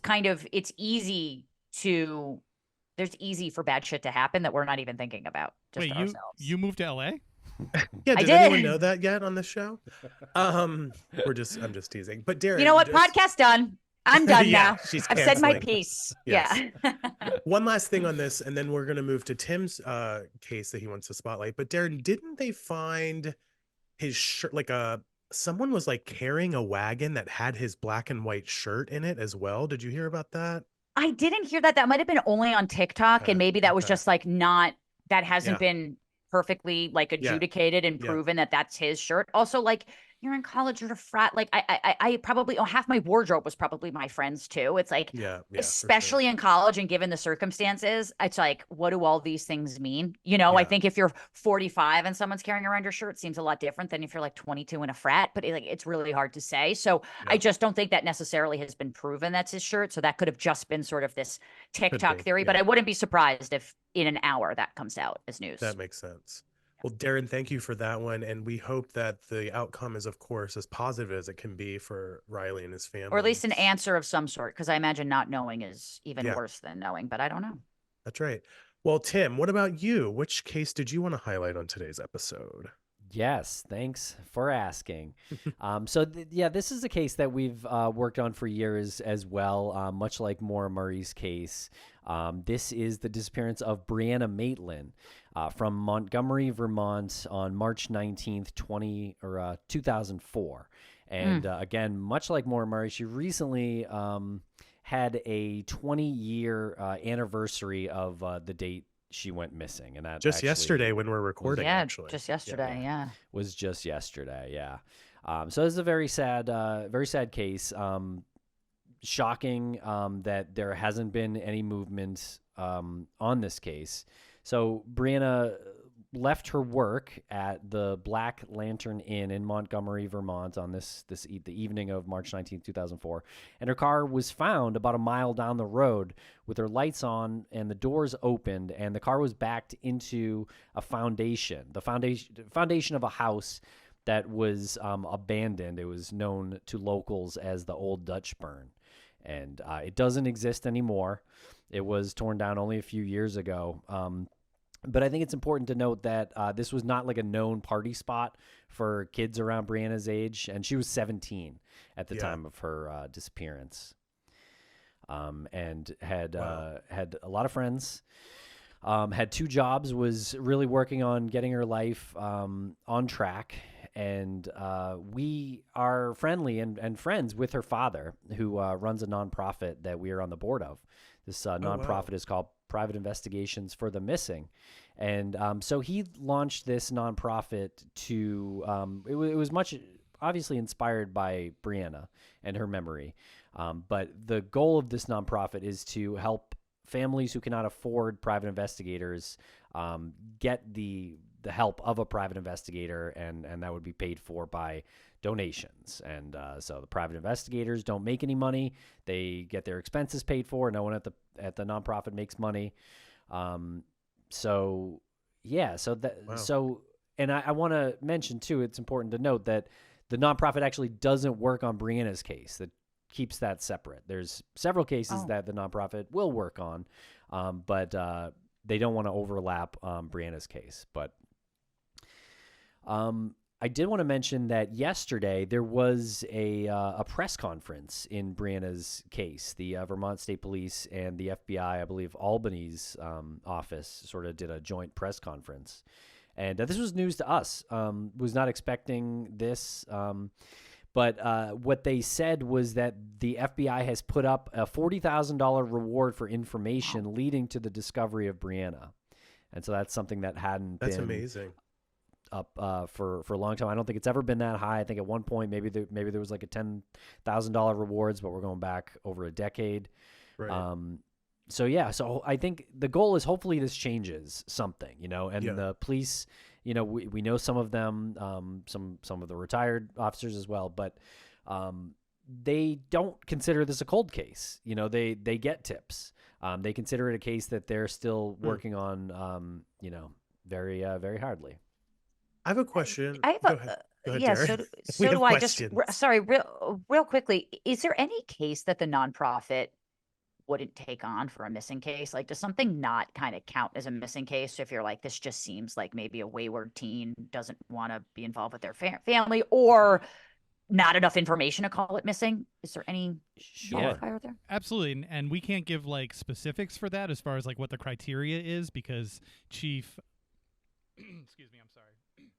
easy for bad shit to happen that we're not even thinking about just wait, for ourselves. you moved to LA? Yeah, I did anyone did. know that yet on this show? I'm just teasing. But Daryn, You know what? Podcast done. I'm done Yeah, now. she's I've said my canceling. piece. Yes. Yeah. One last thing on this, and then we're going to move to Tim's case that he wants to spotlight. But Daryn, didn't they find his shirt? Like someone was like carrying a wagon that had his black and white shirt in it as well. Did you hear about that? I didn't hear that. That might have been only on TikTok, Okay, and maybe that was okay. just like not that hasn't Yeah. been perfectly like adjudicated and Yeah. proven that that's his shirt. Also, like you're in college, you're a frat. Like I probably half my wardrobe was probably my friends too. It's like, Yeah, for sure. especially in college and given the circumstances, it's like, what do all these things mean? You know, I Yeah. think if you're 45 and someone's carrying around your shirt, it seems a lot different than if you're like 22 in a frat. But it's really hard to say. So I Yeah. just don't think that necessarily has been proven that's his shirt. So that could have just been sort of this TikTok be, theory. But yeah. I wouldn't be surprised if in an hour that comes out as news. That makes sense. Well, Daryn, thank you for that one. And we hope that the outcome is, of course, as positive as it can be for Riley and his family. Or at least an answer of some sort, because I imagine not knowing is even Yeah. worse than knowing, but I don't know. That's right. Well, Tim, what about you? Which case did you want to highlight on today's episode? Yes, thanks for asking. This is a case that we've worked on for years as well, much like Maura Murray's case. This is the disappearance of Brianna Maitland from Montgomery, Vermont on March 19th, 2004. And again, much like Maura Murray, she recently had a 20-year anniversary of the date she went missing, and that just yesterday when we're recording. Just yesterday. Yeah, was just yesterday. Yeah. So this is a very sad case. Shocking that there hasn't been any movement on this case. So Brianna left her work at the Black Lantern Inn in Montgomery, Vermont on the evening of March 19, 2004. And her car was found about a mile down the road with her lights on and the doors opened, and the car was backed into a foundation, the foundation of a house that was abandoned. It was known to locals as the Old Dutch Burn. And it doesn't exist anymore. It was torn down only a few years ago. But I think it's important to note that this was not like a known party spot for kids around Brianna's age, and she was 17 at the time of her disappearance, and had a lot of friends, had 2 jobs, was really working on getting her life on track. And we are friendly and friends with her father, who runs a nonprofit that we are on the board of. This nonprofit is called Private Investigations for the Missing. And so he launched this nonprofit to, it was much obviously inspired by Brianna and her memory. But the goal of this nonprofit is to help families who cannot afford private investigators get the help of a private investigator, and that would be paid for by donations. And so the private investigators don't make any money. They get their expenses paid for. No one at the nonprofit makes money. And I want to mention too, it's important to note that the nonprofit actually doesn't work on Brianna's case. That keeps that separate. There's several cases that the nonprofit will work on, but they don't want to overlap Brianna's case. But I did want to mention that yesterday there was a press conference in Brianna's case. The Vermont State Police and the FBI, I believe Albany's office, sort of did a joint press conference. And this was news to us. Was not expecting this. But what they said was that the FBI has put up a $40,000 reward for information leading to the discovery of Brianna. And so that's something that hadn't been amazing. Up for a long time. I don't think it's ever been that high. I think at one point maybe there was like a $10,000 rewards, but we're going back over a decade. Right. So I think the goal is hopefully this changes something, and the police, we know some of them, some of the retired officers as well, but they don't consider this a cold case. They get tips. They consider it a case that they're still working on, very, very hardly. I have a question. Go ahead, Daryn. So do I. Just sorry, real quickly. Is there any case that the nonprofit wouldn't take on for a missing case? Like, does something not kind of count as a missing case? So if you're like, this just seems like maybe a wayward teen doesn't want to be involved with their family, or not enough information to call it missing? Is there any modifier there? Absolutely, and we can't give like specifics for that as far as like what the criteria is, because Chief. Excuse me, I'm sorry.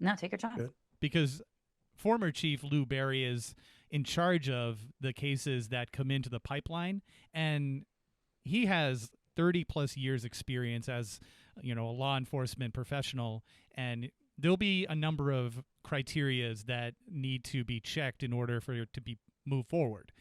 No, take your time. Good. Because former Chief Lou Berry is in charge of the cases that come into the pipeline, and he has 30 plus years experience as, a law enforcement professional, and there'll be a number of criterias that need to be checked in order for it to be move forward.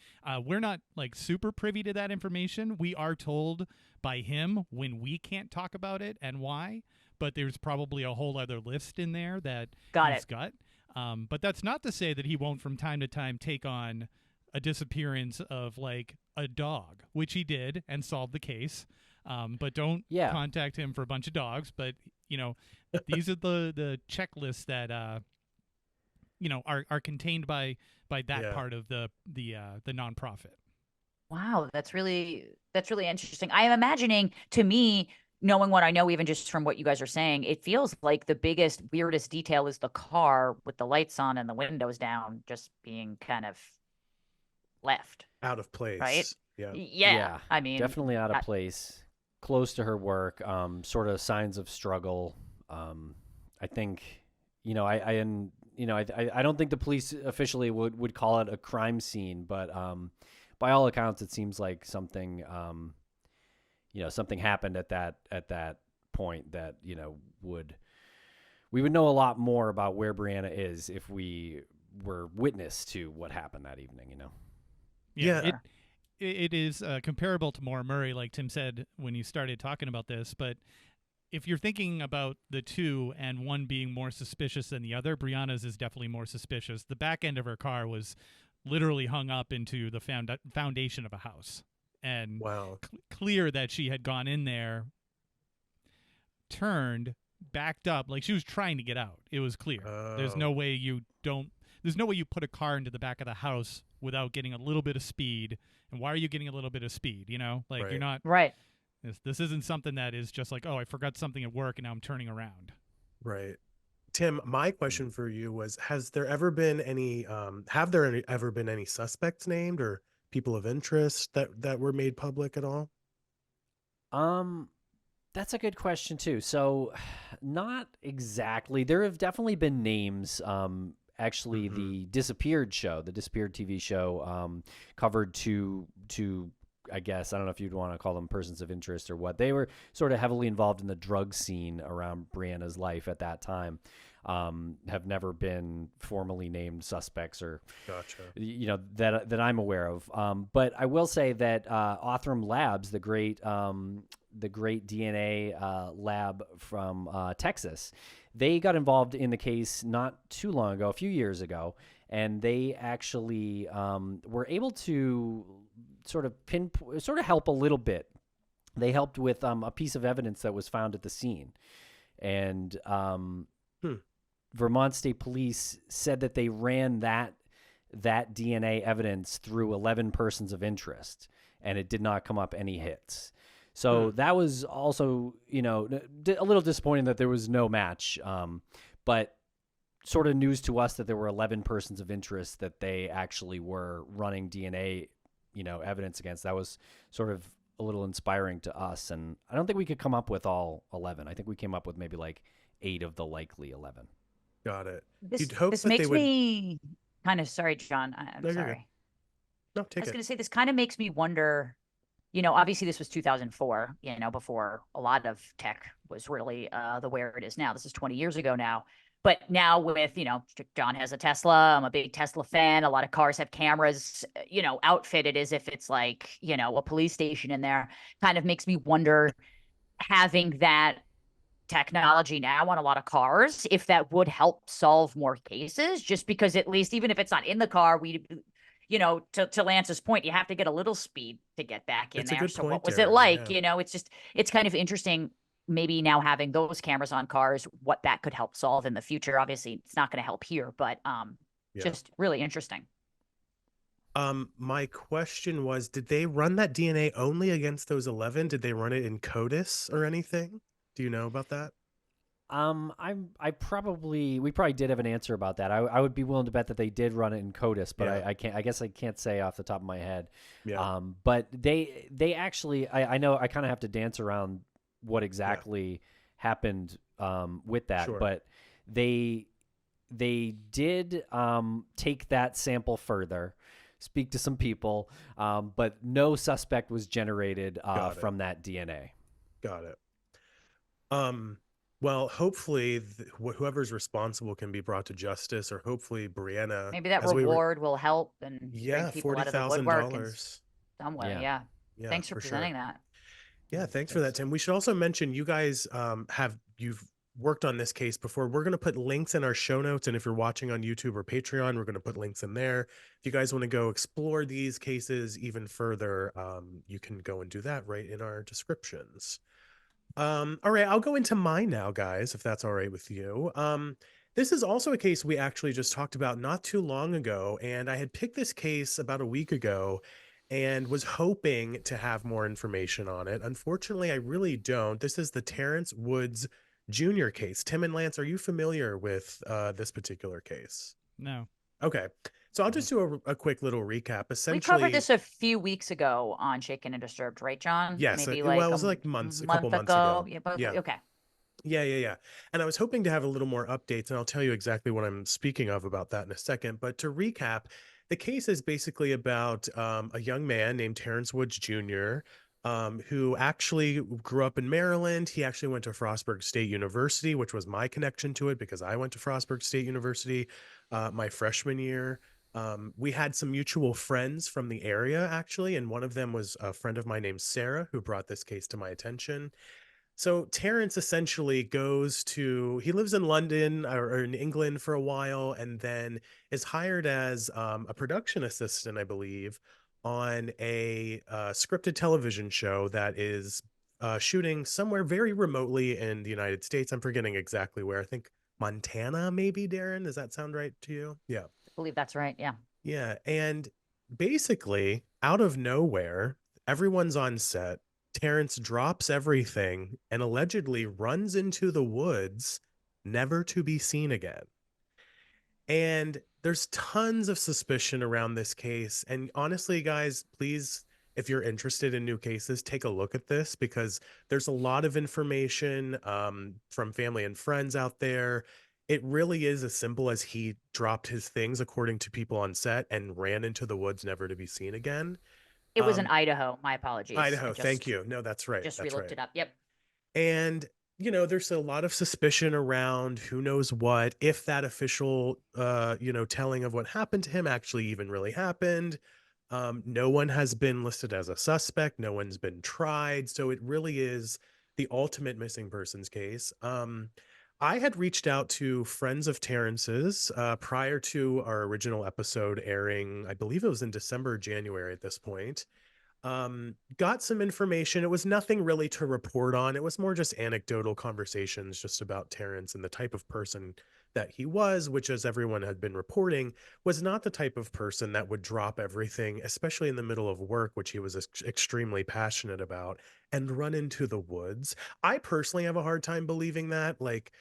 We're not like super privy to that information. We are told by him when we can't talk about it and why, but there's probably a whole other list in there that he's got. But that's not to say that he won't from time to time take on a disappearance of like a dog, which he did and solved the case. But don't contact him for a bunch of dogs. But, these are the checklists that, are contained by that part of the nonprofit. Wow, that's really interesting. I am imagining, to me, knowing what I know, even just from what you guys are saying, it feels like the biggest, weirdest detail is the car with the lights on and the windows down, just being kind of left out of place, right? Yeah. I mean, definitely out of place, close to her work, sort of signs of struggle. I think, I don't think the police officially would call it a crime scene, but by all accounts, it seems like something, something happened at that point that, we would know a lot more about where Brianna is if we were witness to what happened that evening, Yeah. It is comparable to Maura Murray, like Tim said when you started talking about this, but if you're thinking about the two and one being more suspicious than the other, Brianna's is definitely more suspicious. The back end of her car was literally hung up into the foundation of a house. And clear that she had gone in there, turned, backed up, like she was trying to get out. It was clear. There's no way you put a car into the back of the house without getting a little bit of speed. And why are you getting a little bit of speed? You're not right. This isn't something that is just like, oh, I forgot something at work and now I'm turning around. Right. Tim, my question for you was, have there ever been any suspects named or people of interest that were made public at all? That's a good question too. So not exactly. There have definitely been names. Actually, the Disappeared TV show, covered to I guess, I don't know if you'd want to call them persons of interest or what. They were sort of heavily involved in the drug scene around Brianna's life at that time. Have never been formally named suspects or, that I'm aware of. But I will say that Othram Labs, the great DNA lab from Texas, they got involved in the case not too long ago, a few years ago, and they actually were able to sort of help a little bit. They helped with a piece of evidence that was found at the scene, and Vermont State Police said that they ran that DNA evidence through 11 persons of interest, and it did not come up any hits. So that was also, a little disappointing that there was no match, but sort of news to us that there were 11 persons of interest that they actually were running DNA, evidence against. That was sort of a little inspiring to us. And I don't think we could come up with all 11. I think we came up with maybe like 8 of the likely 11. Got it. This makes me kind of sorry, John. I'm sorry. No, take it. I was going to say, this kind of makes me wonder, obviously this was 2004, before a lot of tech was really the where it is now. This is 20 years ago now. But now with, John has a Tesla. I'm a big Tesla fan. A lot of cars have cameras, outfitted as if it's like, a police station in there. Kind of makes me wonder, having that technology now on a lot of cars, if that would help solve more cases, just because at least, even if it's not in the car, to Lance's point, you have to get a little speed to get back in there. So what was it like? Yeah. It's kind of interesting, maybe now having those cameras on cars, what that could help solve in the future. Obviously, it's not going to help here, but just really interesting. My question was, did they run that DNA only against those 11? Did they run it in CODIS or anything? Do you know about that? We probably did have an answer about that. I would be willing to bet that they did run it in CODIS, but I guess I can't say off the top of my head. Yeah. But they actually, I know I kind of have to dance around what exactly happened with that, but they did take that sample further. speak to some people, but no suspect was generated Got it. from that DNA. Got it. Well, hopefully whoever's responsible can be brought to justice, or hopefully Brianna, Maybe that as we were, reward will help and bring yeah, people forty out of the thousand woodwork in dollars. some way. Yeah. Yeah. Yeah, Thanks for for sure. presenting that. Yeah, thanks for that, Tim. We should also mention you guys you've worked on this case before. We're going to put links in our show notes, and if you're watching on YouTube or Patreon, we're going to put links in there. If you guys want to go explore these cases even further, you can go and do that right in our descriptions. All right, I'll go into mine now, guys, if that's all right with you. This is also a case we actually just talked about not too long ago, and I had picked this case about a week ago and was hoping to have more information on it. Unfortunately, I really don't. This is the Terrence Woods Jr. case. Tim and Lance, are you familiar with this particular case? No. Okay. So I'll just do a quick little recap. We Essentially, covered this a few weeks ago on Shaken and Disturbed, right, John? yes, Maybe well, it like was like a couple months ago. Yeah, both, Yeah. okay. Yeah. And I was hoping to have a little more updates, and I'll tell you exactly what I'm speaking of about that in a second. But to recap, the case is basically about a young man named Terrence Woods Jr., who actually grew up in Maryland. He actually went to Frostburg State University, which was my connection to it because I went to Frostburg State University my freshman year. We had some mutual friends from the area, actually, and one of them was a friend of mine named Sarah, who brought this case to my attention. So Terrence essentially he lives in London or in England for a while, and then is hired as a production assistant, I believe, on a scripted television show that is shooting somewhere very remotely in the United States. I'm forgetting exactly where. I think Montana, maybe, Daryn. Does that sound right to you? Yeah. I believe that's right. Yeah. Yeah. And basically, out of nowhere, everyone's on set. Terrence drops everything and allegedly runs into the woods, never to be seen again. And there's tons of suspicion around this case. And honestly, guys, please, if you're interested in new cases, take a look at this, because there's a lot of information from family and friends out there. It really is as simple as he dropped his things, according to people on set, and ran into the woods, never to be seen again. It was in Idaho. My apologies. Idaho. Thank you. No, that's right. Just That's re-looked right. it up. Yep. And, there's a lot of suspicion around who knows what, if that official, telling of what happened to him actually even really happened. No one has been listed as a suspect. No one's been tried. So it really is the ultimate missing persons case. I had reached out to friends of Terrence's prior to our original episode airing. I believe it was in December or January at this point. Got some information. It was nothing really to report on. It was more just anecdotal conversations just about Terrence and the type of person that he was, which, as everyone had been reporting, was not the type of person that would drop everything, especially in the middle of work, which he was extremely passionate about, and run into the woods. I personally have a hard time believing that. Like,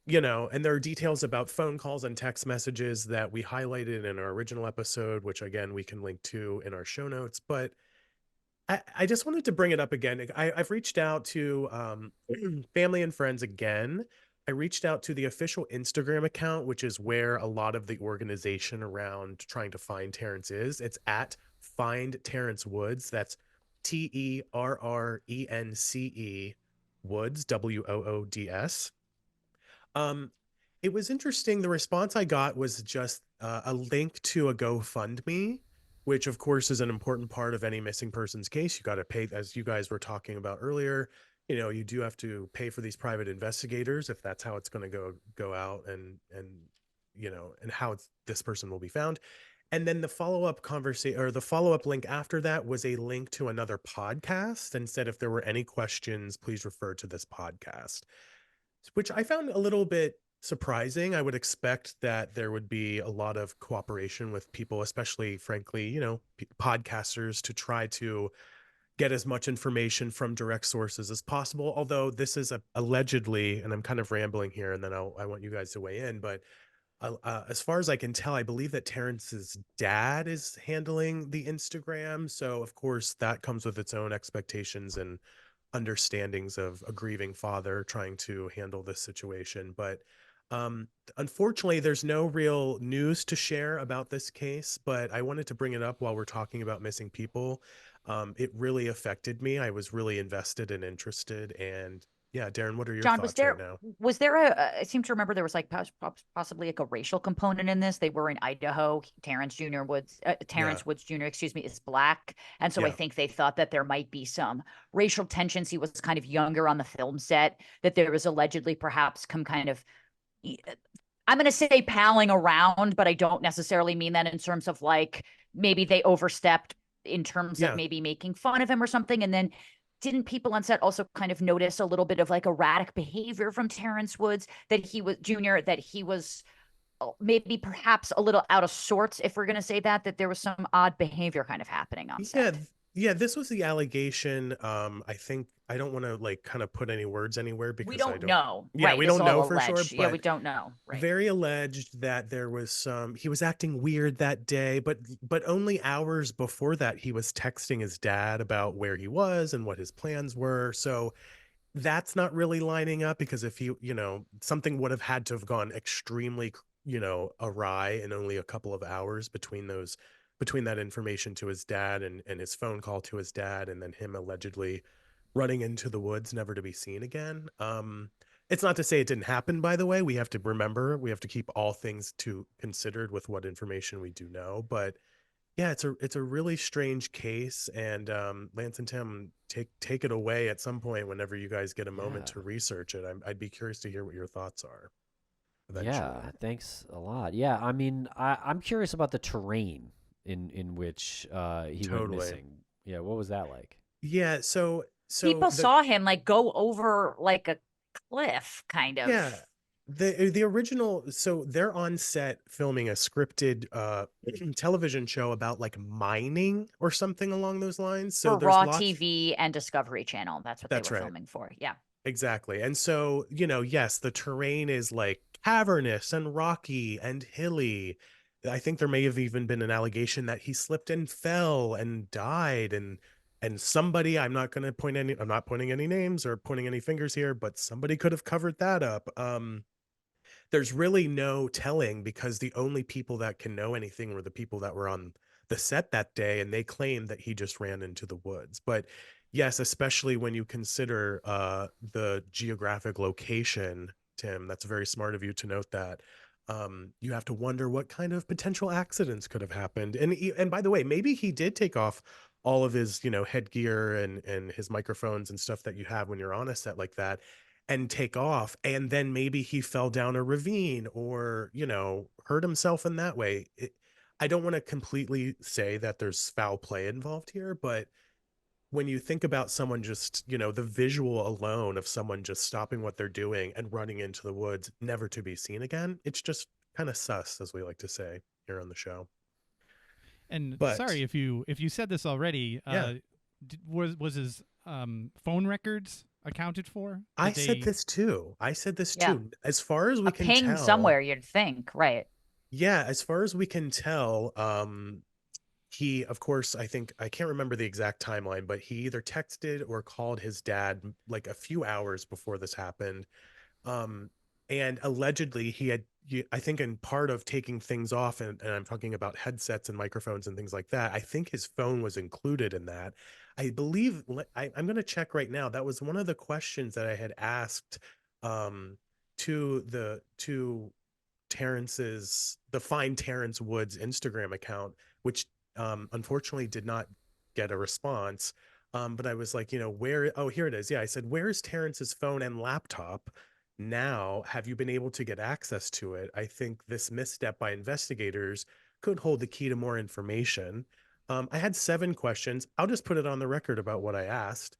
and there are details about phone calls and text messages that we highlighted in our original episode, which again, we can link to in our show notes. But I just wanted to bring it up again. I've reached out to family and friends again. I reached out to the official Instagram account, which is where a lot of the organization around trying to find Terrence is. It's at Find Terrence Woods. That's TERRENCE Woods, WOODS. It was interesting. The response I got was just a link to a GoFundMe, which of course is an important part of any missing persons case. You got to pay, as you guys were talking about earlier. You do have to pay for these private investigators if that's how it's going to go out, and how this person will be found. And then the follow-up conversation, or the follow-up link after that, was a link to another podcast and said, if there were any questions, please refer to this podcast, which I found a little bit surprising. I would expect that there would be a lot of cooperation with people, especially, frankly, podcasters, to try to get as much information from direct sources as possible. Although this is allegedly, and I'm kind of rambling here, and then I want you guys to weigh in, but as far as I can tell, I believe that Terrence's dad is handling the Instagram. So of course that comes with its own expectations and understandings of a grieving father trying to handle this situation. But Um, Unfortunately, there's no real news to share about this case, but I wanted to bring it up while we're talking about missing people. It really affected me. I was really invested and interested. And yeah, Daryn, what are your John, thoughts right now? was there I seem to remember there was like possibly like a racial component in this. They were in Idaho. Yeah, Terrence Woods Jr., excuse me, is black. And so I yeah, think they thought that there might be some racial tensions. He was kind of younger on the film set, that there was allegedly perhaps some kind of I'm going to say palling around, but I don't necessarily mean that in terms of like maybe they overstepped in terms of yeah. maybe making fun of him or something. And then didn't people on set also kind of notice a little bit of like erratic behavior from Terrence Woods, that he was junior, that he was maybe perhaps a little out of sorts, if we're going to say that there was some odd behavior kind of happening on Yeah, set? yeah, this was the allegation. I think I don't want to like kind of put any words anywhere We because I don't don't, know. yeah, Right. we It's don't know all for sure, alleged. Yeah, we but don't know. Right. very alleged that there was some, he was acting weird that day, but only hours before that he was texting his dad about where he was and what his plans were. So that's not really lining up because if something would have had to have gone extremely, awry in only a couple of hours between that information to his dad and his phone call to his dad and then him allegedly running into the woods never to be seen again. It's not to say it didn't happen, by the way. We have to remember, we have to keep all things to considered with what information we do know, but yeah, it's a really strange case, and Lance and Tim, take it away at some point whenever you guys get a moment Yeah. to research it. I'd be curious to hear what your thoughts are eventually. Yeah, thanks a lot. Yeah, I mean, I'm curious about the terrain in which he went Totally. missing. Yeah, what was that like? Yeah, so People the saw him like go over like a cliff, kind yeah, of. the original, so they're on set filming a scripted television show about like mining or something along those lines. So For there's Raw lots. TV and Discovery Channel. That's what they That's were right. filming for. Yeah. Exactly. And so, yes, the terrain is like cavernous and rocky and hilly. I think there may have even been an allegation that he slipped and fell and died and somebody, I'm not pointing any names or pointing any fingers here, but somebody could have covered that up. There's really no telling because the only people that can know anything were the people that were on the set that day, and they claim that he just ran into the woods. But yes, especially when you consider the geographic location, Tim, that's very smart of you to note that. You have to wonder what kind of potential accidents could have happened. And by the way, maybe he did take off all of his, headgear and his microphones and stuff that you have when you're on a set like that and take off, and then maybe he fell down a ravine or hurt himself in that way. I don't want to completely say that there's foul play involved here, but when you think about someone just the visual alone of someone just stopping what they're doing and running into the woods never to be seen again, it's just kind of sus, as we like to say here on the show. And But sorry if you said this already. yeah, Was his phone records accounted for? I Did said they? this too. Yeah. As far as we A can ping tell. somewhere, you'd think. Right. Yeah, as far as we can tell, he, of course, I think I can't remember the exact timeline, but he either texted or called his dad like a few hours before this happened. Um, and allegedly I think in part of taking things off, and I'm talking about headsets and microphones and things like that, I think his phone was included in that. I believe I'm going to check right now. That was one of the questions that I had asked um, to the Find Terrence Woods Instagram account, which unfortunately did not get a response. But I was like, where, oh, here it is. Yeah. I said, where's Terrence's phone and laptop now? Have you been able to get access to it? I think this misstep by investigators could hold the key to more information. I had 7 questions. I'll just put it on the record about what I asked.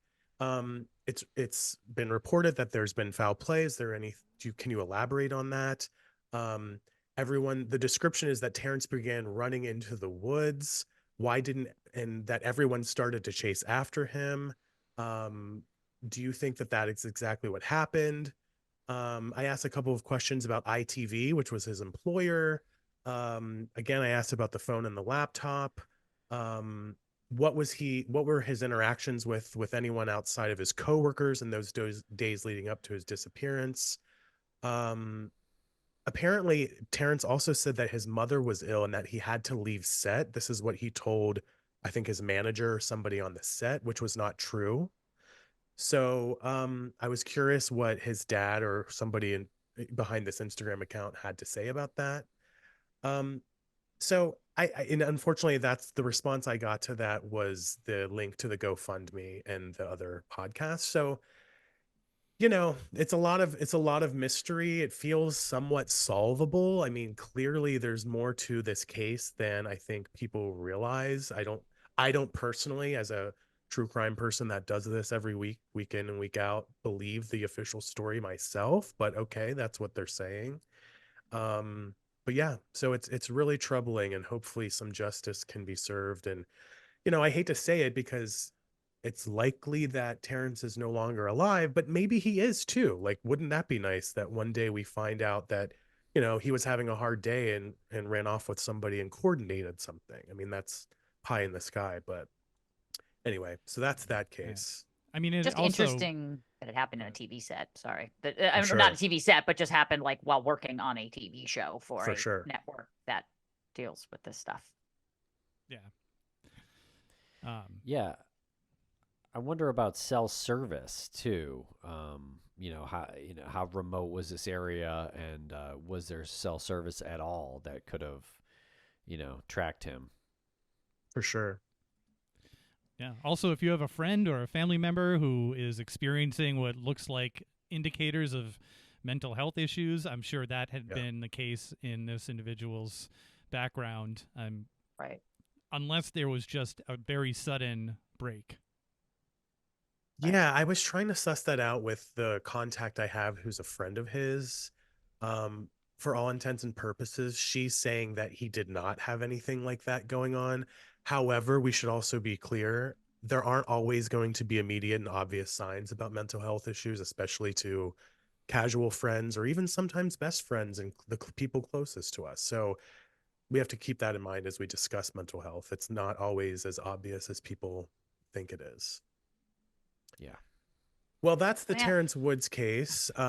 It's been reported that there's been foul play. Is there any, can you elaborate on that? Um, the description is that Terrence began running into the woods. Why didn't, and that everyone started to chase after him. Um, do you think that that is exactly what happened? I asked a couple of questions about ITV, which was his employer. Again, I asked about the phone and the laptop. Um, what were his interactions with anyone outside of his coworkers in those days leading up to his disappearance? Um, apparently Terrence also said that his mother was ill and that he had to leave set. This is what he told, I think, his manager or somebody on the set, which was not true. So I was curious what his dad or somebody behind this Instagram account had to say about that. Um, so and unfortunately, that's the response I got to that was the link to the GoFundMe and the other podcast. So, it's a lot of mystery. It feels somewhat solvable. I mean, clearly there's more to this case than I think people realize. I don't personally, as a true crime person that does this every week in and week out, believe the official story myself, but okay, that's what they're saying. But yeah, so it's really troubling, and hopefully some justice can be served. And I hate to say it because it's likely that Terrence is no longer alive, but maybe he is too. Like, wouldn't that be nice that one day we find out that, he was having a hard day and ran off with somebody and coordinated something? I mean, that's pie in the sky, but anyway, so that's that case. I mean, it Just also interesting that it happened in a TV set. Sorry, Sure. not a TV set, but just happened like while working on a TV show for a sure. network that deals with this stuff. Yeah. Yeah. I wonder about cell service too. How remote was this area, and was there cell service at all that could have, tracked him? For sure. Yeah. Also, if you have a friend or a family member who is experiencing what looks like indicators of mental health issues, I'm sure that had been the case in this individual's background. Right. Unless there was just a very sudden break. Yeah, I was trying to suss that out with the contact I have who's a friend of his. For all intents and purposes, she's saying that he did not have anything like that going on. However, we should also be clear, there aren't always going to be immediate and obvious signs about mental health issues, especially to casual friends or even sometimes best friends and the people closest to us. So we have to keep that in mind as we discuss mental health. It's not always as obvious as people think it is. Yeah. Well, that's the Yeah. Terrence Woods case. Why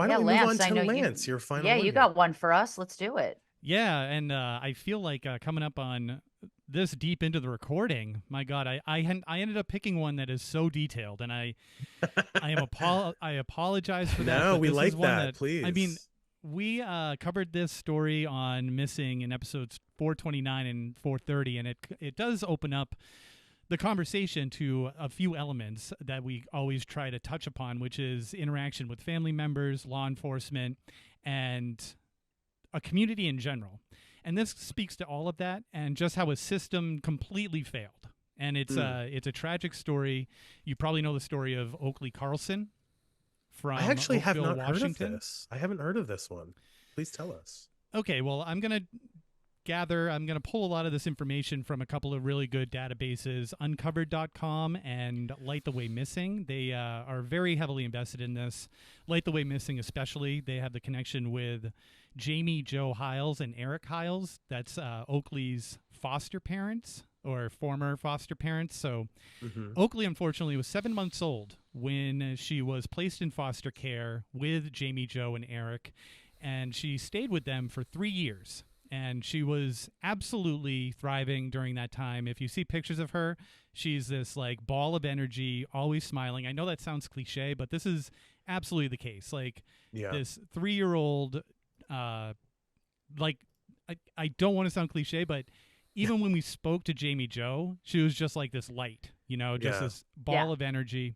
Yeah, don't we move on Lance, I to know Lance, your final Yeah, one you here. got one for us. Let's do it. Yeah, and I feel like coming up on this deep into the recording, my God, I ended up picking one that is so detailed, and I apologize for that. No, but we this like is one that, please. I mean, we covered this story on Missing in episodes 429 and 430, and it does open up the conversation to a few elements that we always try to touch upon, which is interaction with family members, law enforcement, and a community in general. And this speaks to all of that and just how a system completely failed. And it's a tragic story. You probably know the story of Oakley Carlson from I actually have Oakville, not Washington. heard of this. I haven't heard of this one. Please tell us. Okay, well, I'm going to pull a lot of this information from a couple of really good databases, uncovered.com and Light the Way Missing. They are very heavily invested in this. Light the Way Missing especially, they have the connection with Jamie Joe Hiles and Eric Hiles. That's Oakley's foster parents or former foster parents. So Oakley, unfortunately, was 7 months old when she was placed in foster care with Jamie Joe and Eric, and she stayed with them for 3 years. And she was absolutely thriving during that time. If you see pictures of her, she's this like ball of energy, always smiling. I know that sounds cliche, but this is absolutely the case. Like this 3-year-old, I don't want to sound cliche, but even when we spoke to Jamie Joe, she was just like this light, just this ball of energy.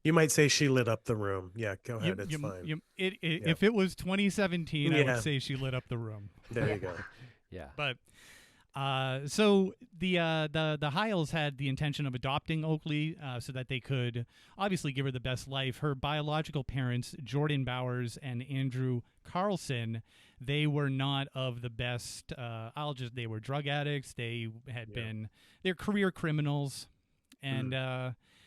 You might say she lit up the room. Yeah, go ahead. It's fine. If it was 2017, I would say she lit up the room. There you go. Yeah. But so the Hiles had the intention of adopting Oakley so that they could obviously give her the best life. Her biological parents, Jordan Bowers and Andrew Carlson, they were not of the best. They were drug addicts. They had they're career criminals, and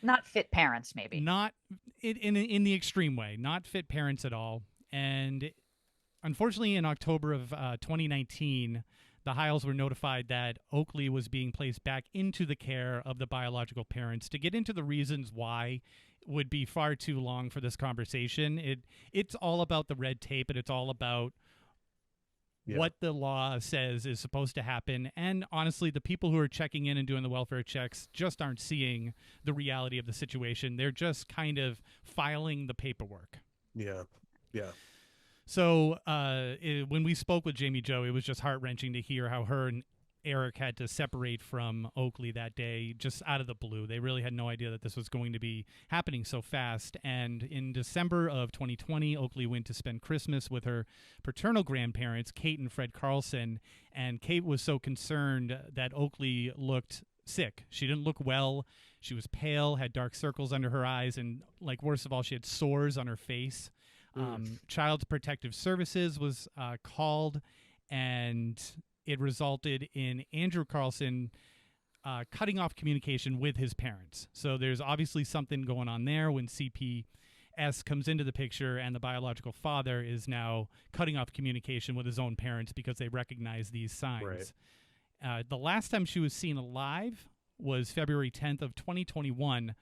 not fit parents, maybe. Not in the extreme way. Not fit parents at all. And unfortunately, in October of 2019, the Hiles were notified that Oakley was being placed back into the care of the biological parents. To get into the reasons why would be far too long for this conversation. It's all about the red tape, and it's all about what the law says is supposed to happen. And honestly, the people who are checking in and doing the welfare checks just aren't seeing the reality of the situation. They're just kind of filing the paperwork. Yeah. Yeah. So when we spoke with Jamie Jo, it was just heart-wrenching to hear how her and Eric had to separate from Oakley that day, just out of the blue. They really had no idea that this was going to be happening so fast. And in December of 2020, Oakley went to spend Christmas with her paternal grandparents, Kate and Fred Carlson. And Kate was so concerned that Oakley looked sick. She didn't look well. She was pale, had dark circles under her eyes, and, like, worst of all, she had sores on her face. Child Protective Services was called, and it resulted in Andrew Carlson cutting off communication with his parents. So there's obviously something going on there when CPS comes into the picture, and the biological father is now cutting off communication with his own parents because they recognize these signs. Right. The last time she was seen alive was February 10th of 2021,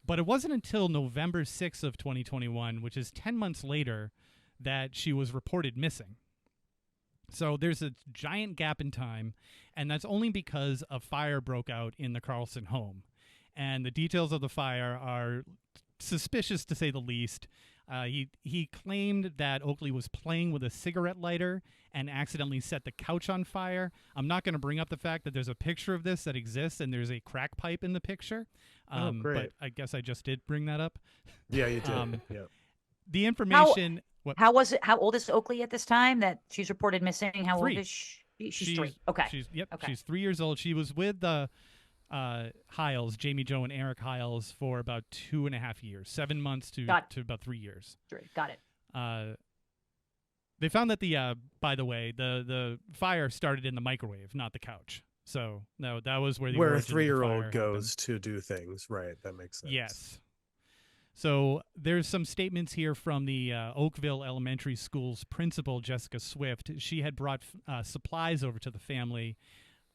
but it wasn't until November 6th of 2021, which is 10 months later, that she was reported missing. So there's a giant gap in time, and that's only because a fire broke out in the Carlson home. And the details of the fire are suspicious, to say the least. He claimed that Oakley was playing with a cigarette lighter and accidentally set the couch on fire. I'm not going to bring up the fact that there's a picture of this that exists, and there's a crack pipe in the picture. Great. But I guess I just did bring that up. Yeah, you did. Yeah. The information... How was it? How old is Oakley at this time that she's reported missing? How 3. old is she? She's 3. Okay. She's 3 years old. She was with the Hiles, Jamie Jo and Eric Hiles, for about 2.5 years, 7 months to about 3 years. Got it. They found that by the way, the fire started in the microwave, not the couch. So no, that was where a 3-year-old goes to do things. Right. That makes sense. Yes. So there's some statements here from the Oakville Elementary School's principal, Jessica Swift. She had brought supplies over to the family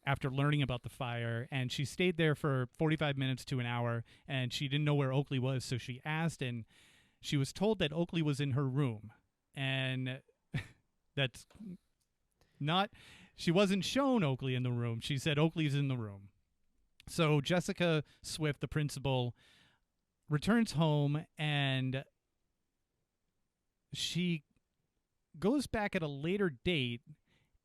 after learning about the fire, and she stayed there for 45 minutes to an hour, and she didn't know where Oakley was, so she asked, and she was told that Oakley was in her room. And that's not... She wasn't shown Oakley in the room. She said Oakley's in the room. So Jessica Swift, the principal, returns home, and she goes back at a later date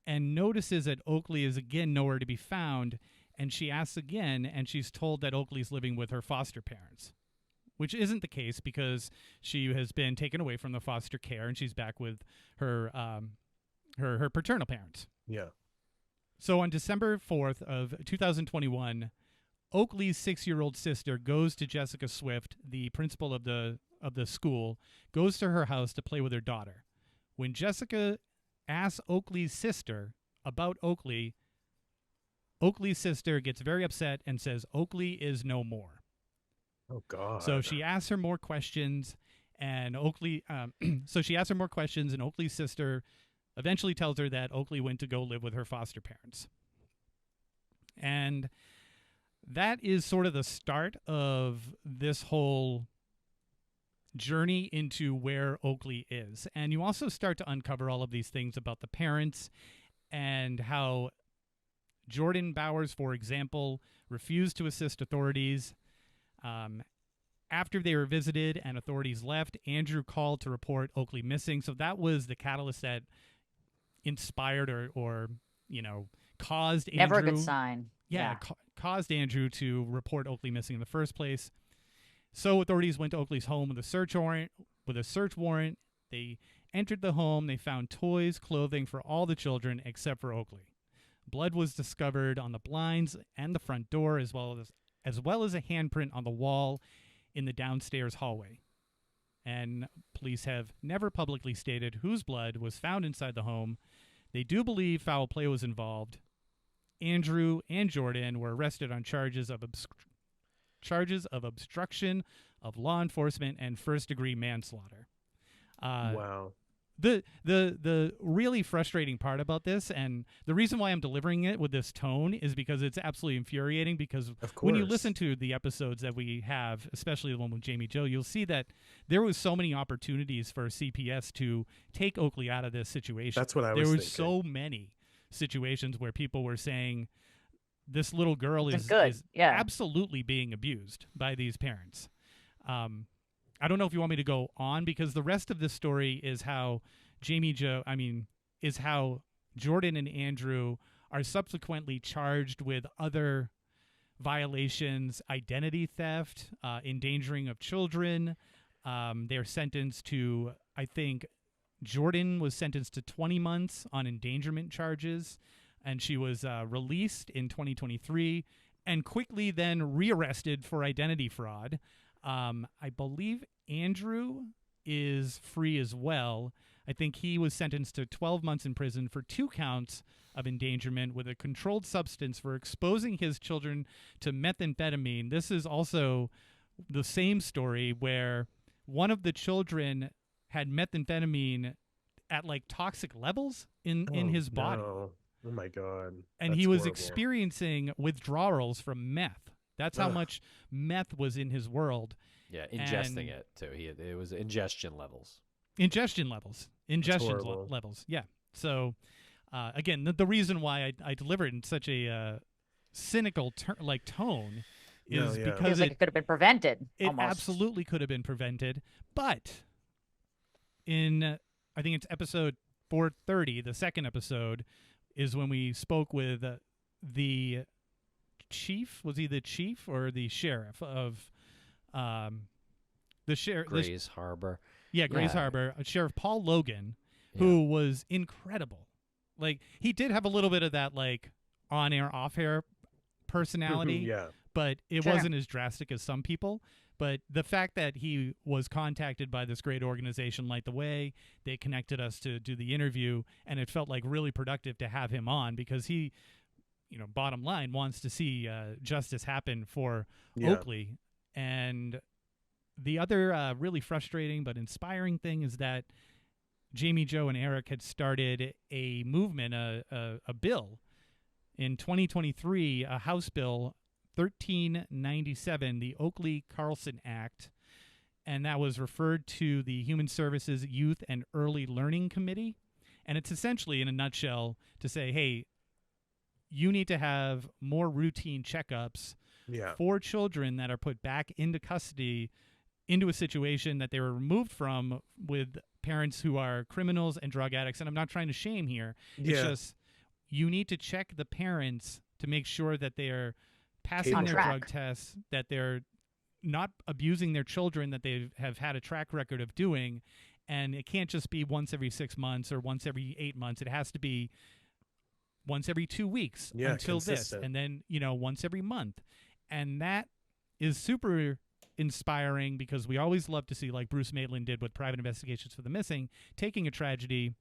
and notices that Oakley is again nowhere to be found, and she asks again, and she's told that Oakley's living with her foster parents, which isn't the case because she has been taken away from the foster care, and she's back with her her paternal parents. Yeah. So on December 4th of 2021, Oakley's 6-year-old sister goes to Jessica Swift, the principal of the school, goes to her house to play with her daughter. When Jessica asks Oakley's sister about Oakley, Oakley's sister gets very upset and says Oakley is no more. Oh God. So she asks her more questions, and Oakley's sister eventually tells her that Oakley went to go live with her foster parents. And that is sort of the start of this whole journey into where Oakley is. And you also start to uncover all of these things about the parents and how Jordan Bowers, for example, refused to assist authorities. After they were visited and authorities left, Andrew called to report Oakley missing. So that was the catalyst that inspired or caused Andrew. Never a good sign. Yeah. Caused Andrew to report Oakley missing in the first place. So authorities went to Oakley's home with a search warrant. They entered the home. They found toys, clothing for all the children except for Oakley. Blood was discovered on the blinds and the front door, as well as a handprint on the wall in the downstairs hallway. And police have never publicly stated whose blood was found inside the home. They do believe foul play was involved. Andrew and Jordan were arrested on charges of obstruction of law enforcement and first-degree manslaughter. Wow. The really frustrating part about this, and the reason why I'm delivering it with this tone, is because it's absolutely infuriating. Because when you listen to the episodes that we have, especially the one with Jamie Jo, you'll see that there was so many opportunities for CPS to take Oakley out of this situation. That's what I was There was thinking. so many situations where people were saying this little girl is absolutely being abused by these parents. I don't know if you want me to go on, because the rest of this story is how how Jordan and Andrew are subsequently charged with other violations, identity theft, endangering of children. They're sentenced to, I think, Jordan was sentenced to 20 months on endangerment charges, and she was released in 2023 and quickly then rearrested for identity fraud. I believe Andrew is free as well. I think he was sentenced to 12 months in prison for 2 counts of endangerment with a controlled substance for exposing his children to methamphetamine. This is also the same story where one of the children had methamphetamine at like toxic levels in his body. No. Oh my God. And That's he was horrible. experiencing withdrawals from meth. That's how much meth was in his world. Yeah, ingesting it too. It was ingestion levels. Ingestion levels. Levels. Yeah. So, again, the reason why I delivered in such a cynical tone is because it could have been prevented. It almost. absolutely could have been prevented. But I think it's episode 430, the second episode, is when we spoke with the chief. Was he the chief or the sheriff of the sheriff? Grays Harbor. Yeah, Grays Harbor. Sheriff Paul Logan, who was incredible. Like, he did have a little bit of that, like, on-air, off-air personality, but it wasn't as drastic as some people. But the fact that he was contacted by this great organization, Light the Way, they connected us to do the interview, and it felt like really productive to have him on, because he, bottom line, wants to see justice happen for Oakley. And the other really frustrating but inspiring thing is that Jamie Jo and Eric had started a movement, a bill in 2023, a House Bill 1397, the Oakley Carlson Act, and that was referred to the Human Services Youth and Early Learning Committee. And it's essentially, in a nutshell, to say, hey, you need to have more routine checkups for children that are put back into custody, into a situation that they were removed from with parents who are criminals and drug addicts. And I'm not trying to shame here. It's just, you need to check the parents to make sure that they are passing their drug tests, that they're not abusing their children, that they have had a track record of doing. And it can't just be once every 6 months or once every 8 months. It has to be once every 2 weeks until consistent. This. And then, once every month. And that is super inspiring, because we always love to see, like Bruce Maitland did with Private Investigations for the Missing, taking a tragedy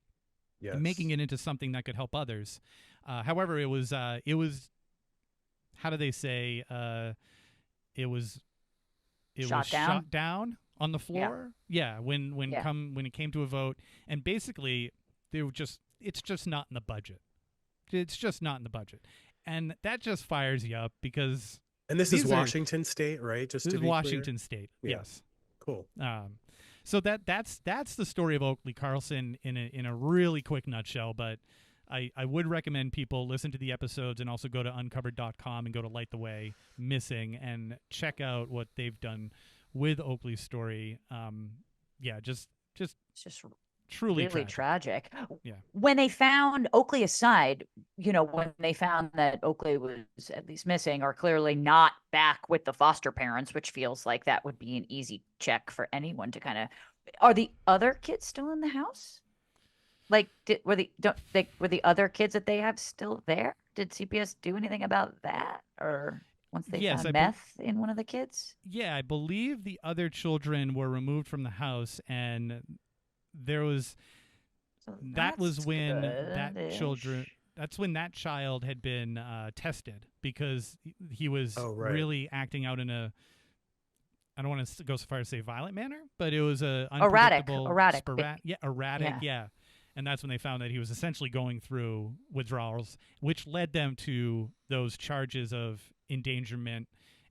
and making it into something that could help others. However, it was how do they say, it was shot down on the floor. When it came to a vote, and basically it's just not in the budget. It's just not in the budget, and that just fires you up, because. And this is Washington State, right? This is Washington State. Yes. Cool. So that's the story of Oakley Carlson in a really quick nutshell. But I would recommend people listen to the episodes and also go to uncovered.com and go to Light the Way Missing and check out what they've done with Oakley's story. Just truly really tragic. Yeah. When they found Oakley aside, when they found that Oakley was at least missing or clearly not back with the foster parents, which feels like that would be an easy check for anyone to kind of. Are the other kids still in the house? Like, were the other kids that they have still there? Did CPS do anything about that, or once they found meth in one of the kids? Yeah, I believe the other children were removed from the house, and there was that's when that child had been tested, because he was really acting out in I don't want to go so far as say violent manner, but it was a Erratic, unpredictable, erratic. erratic, yeah. And that's when they found that he was essentially going through withdrawals, which led them to those charges of endangerment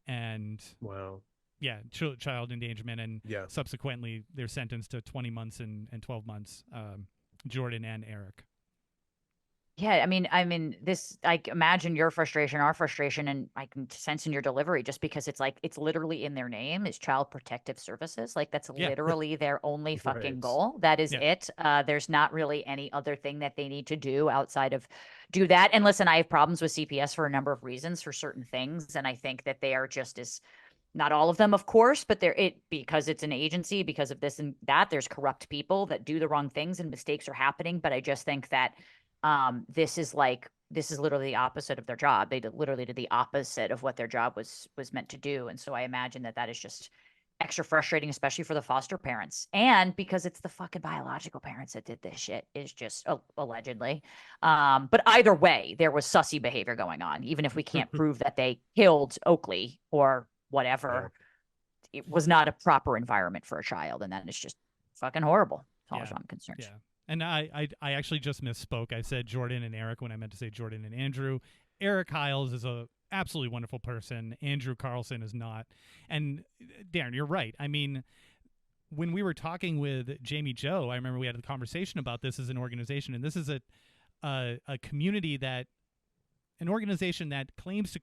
and Wow. child endangerment, and Yeah. subsequently they're sentenced to 20 months and 12 months, Jordan and Eric. Yeah, I mean, this, I imagine your frustration, our frustration, and I can sense in your delivery, just because it's like, it's literally in their name is Child Protective Services. Like, that's Yeah. literally their only fucking Right. goal. That is Yeah. it. There's not really any other thing that they need to do outside of do that. And listen, I have problems with CPS for a number of reasons for certain things. And I think that they are just as, not all of them, of course, but because it's an agency, because of this and that, there's corrupt people that do the wrong things and mistakes are happening. But I just think that this is literally the opposite of their job. They literally did the opposite of what their job was meant to do. And so I imagine that is just extra frustrating, especially for the foster parents. And because it's the fucking biological parents that did this shit, is just allegedly. But either way, there was sussy behavior going on, even if we can't prove that they killed Oakley or whatever. It was not a proper environment for a child. And that is just fucking horrible, as far as I'm concerned. Yeah. And I actually just misspoke. I said Jordan and Eric when I meant to say Jordan and Andrew. Eric Hiles is a absolutely wonderful person. Andrew Carlson is not. And Daryn, you're right. I mean, when we were talking with Jamie Joe, I remember we had a conversation about this as an organization, and this is a community an organization that claims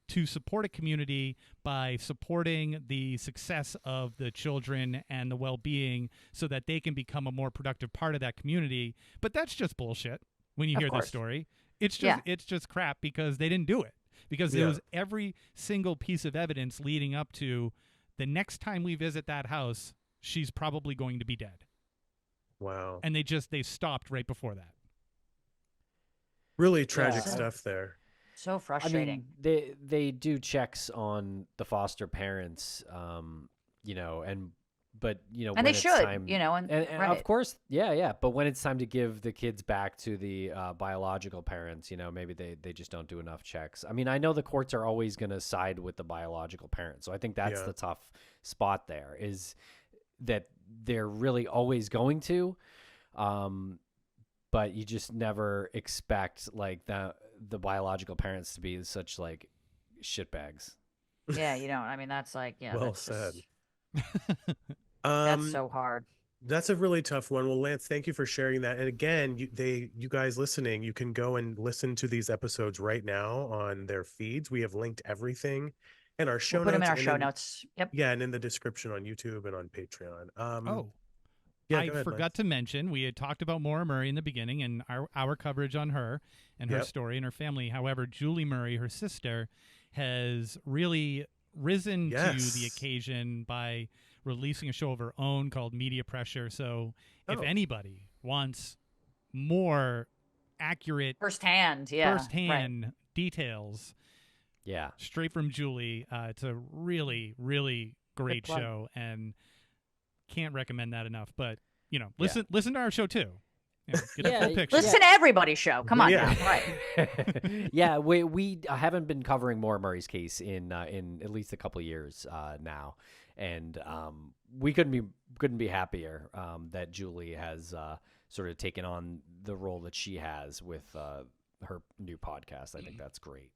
to support a community by supporting the success of the children and the well-being so that they can become a more productive part of that community. But that's just bullshit when you hear this story. It's just crap, because they didn't do it. Because there was every single piece of evidence leading up to the next time we visit that house, she's probably going to be dead. Wow. And they stopped right before that. Really tragic stuff there. So frustrating. I mean, they do checks on the foster parents, and when they it's should, time, and right. of course, yeah. But when it's time to give the kids back to the biological parents, maybe they just don't do enough checks. I mean, I know the courts are always going to side with the biological parents, so I think that's the tough spot there, is that they're really always going to, but you just never expect like the biological parents to be such like shitbags. Yeah, you don't. I mean, that's like, Well said. That's so hard. That's a really tough one. Well, Lance, thank you for sharing that. And again, you guys listening, you can go and listen to these episodes right now on their feeds. We have linked everything in our show notes. Put them in our show notes. Yep. Yeah, and in the description on YouTube and on Patreon. Yeah, I forgot to mention, we had talked about Maura Murray in the beginning and our coverage on her and her story and her family. However, Julie Murray, her sister, has really risen to the occasion by releasing a show of her own called Media Pressure. So if anybody wants more accurate firsthand details, straight from Julie, it's a really, really great show, and can't recommend that enough. But listen to our show too. Get a full picture. Listen to everybody's show. Come on, now. Right? Yeah, we haven't been covering Maura Murray's case in at least a couple of years now, and we couldn't be happier that Julie has sort of taken on the role that she has with her new podcast. I think that's great.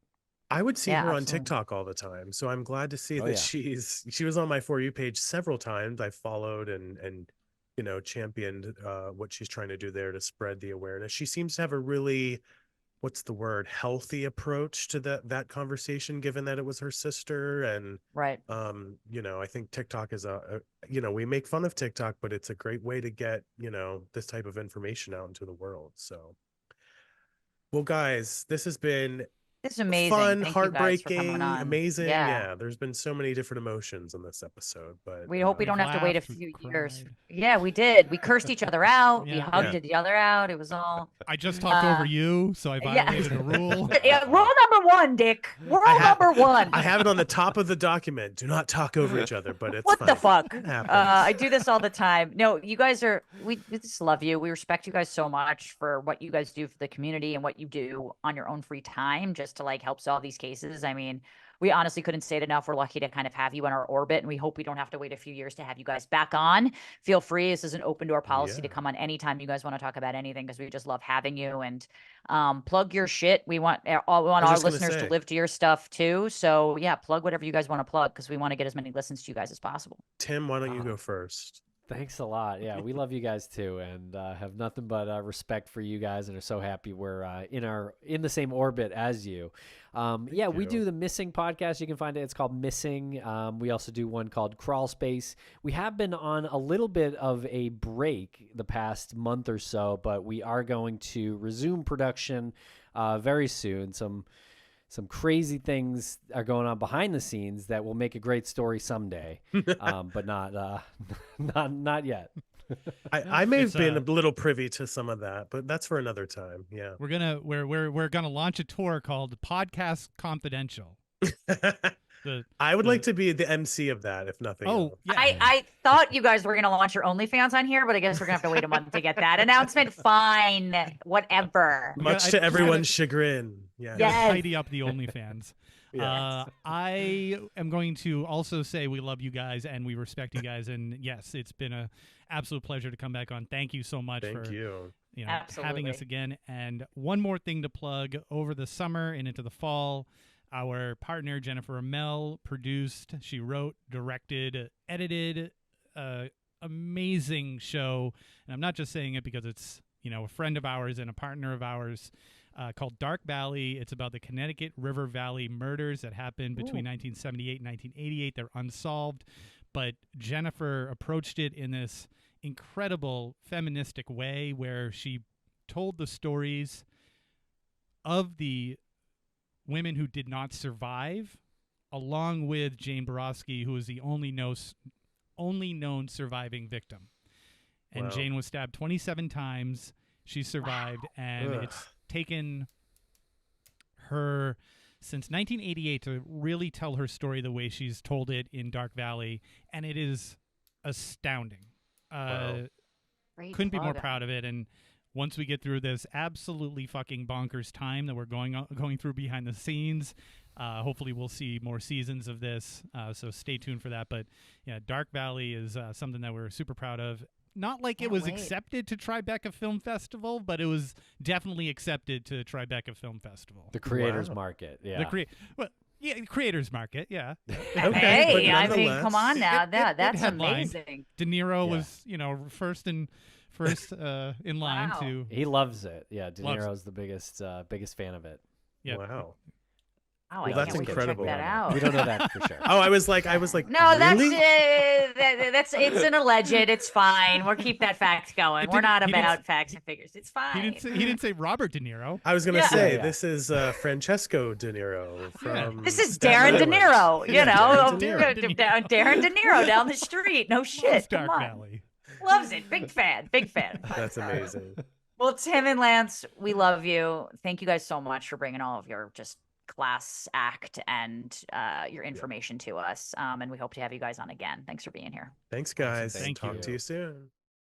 I would see her on TikTok all the time, so I'm glad to see that she was on my For You page several times. I followed and championed what she's trying to do there to spread the awareness. She seems to have a really, healthy approach to that conversation, given that it was her sister. And I think TikTok is we make fun of TikTok, but it's a great way to get this type of information out into the world. So, well, guys, this has been amazing. Fun, Thank heartbreaking, amazing. Yeah, there's been so many different emotions in this episode, but we hope we don't have to wait a few years. Yeah, we did. We cursed each other out. We hugged each other out. It was all. I just talked over you, so I violated a rule. Rule number one, Dick. Number one. I have it on the top of the document. Do not talk over each other. But it's what fine. the fuck? It happens. I do this all the time. No, you guys we just love you. We respect you guys so much for what you guys do for the community and what you do on your own free time. Just just to like help solve these cases. I mean, we honestly couldn't say it enough. We're lucky to kind of have you in our orbit, and we hope we don't have to wait a few years to have you guys back on. Feel free. This is an open door policy to come on anytime you guys want to talk about anything, because we just love having you. And plug your shit. We want our listeners to live to your stuff too. So yeah, plug whatever you guys want to plug, because we want to get as many listens to you guys as possible. Tim, why don't you go first? Thanks a lot. Yeah, we love you guys too, and have nothing but respect for you guys, and are so happy we're in the same orbit as you. We do the Missing podcast. You can find it. It's called Missing. We also do one called Crawlspace. We have been on a little bit of a break the past month or so, but we are going to resume production very soon. Some crazy things are going on behind the scenes that will make a great story someday, but not yet. I may have been a little privy to some of that, but that's for another time. Yeah, we're gonna launch a tour called Podcast Confidential. I would like to be the MC of that, if nothing else. Yeah. I thought you guys were going to launch your OnlyFans on here, but I guess we're going to have to wait a month to get that announcement. Fine. Whatever. Much to everyone's chagrin. Yeah. Yes. Tidy up the OnlyFans. Yes. I am going to also say we love you guys and we respect you guys. And yes, it's been an absolute pleasure to come back on. Thank you so much for having us again. And one more thing to plug: over the summer and into the fall, our partner, Jennifer Amell, produced, she wrote, directed, edited, amazing show. And I'm not just saying it because it's, a friend of ours and a partner of ours, called Dark Valley. It's about the Connecticut River Valley murders that happened between 1978 and 1988. They're unsolved, but Jennifer approached it in this incredible feministic way where she told the stories of the women who did not survive, along with Jane Borowski, who is the only known surviving victim. And Jane was stabbed 27 times. She survived, and it's taken her since 1988 to really tell her story the way she's told it in Dark Valley, and it is astounding. Couldn't be more proud of it. And once we get through this absolutely fucking bonkers time that we're going through behind the scenes, hopefully we'll see more seasons of this. So stay tuned for that. But yeah, Dark Valley is something that we're super proud of. Not like it was accepted to Tribeca Film Festival, but it was definitely accepted to Tribeca Film Festival. The creators market, yeah. Creators market, yeah. Hey, I mean, come on now, that's amazing. De Niro was, first in line to. He loves it. Yeah, De Niro's the biggest fan of it. Yeah. Wow. Oh, well, that's incredible. Check that out. We don't know that for sure. I was like, no, really? that's it's an alleged. It's fine. We'll keep that fact going. We're not about facts and figures. It's fine. He didn't say Robert De Niro. I was gonna say this is Francesco De Niro from. This is Daryn De Niro. Daryn De Niro down the street. No shit. Dark Valley. Loves it. Big fan. That's amazing. Well, Tim and Lance, we love you. Thank you guys so much for bringing all of your just class act and your information to us. And we hope to have you guys on again. Thanks for being here. Thanks, guys. Thank you. Talk to you soon.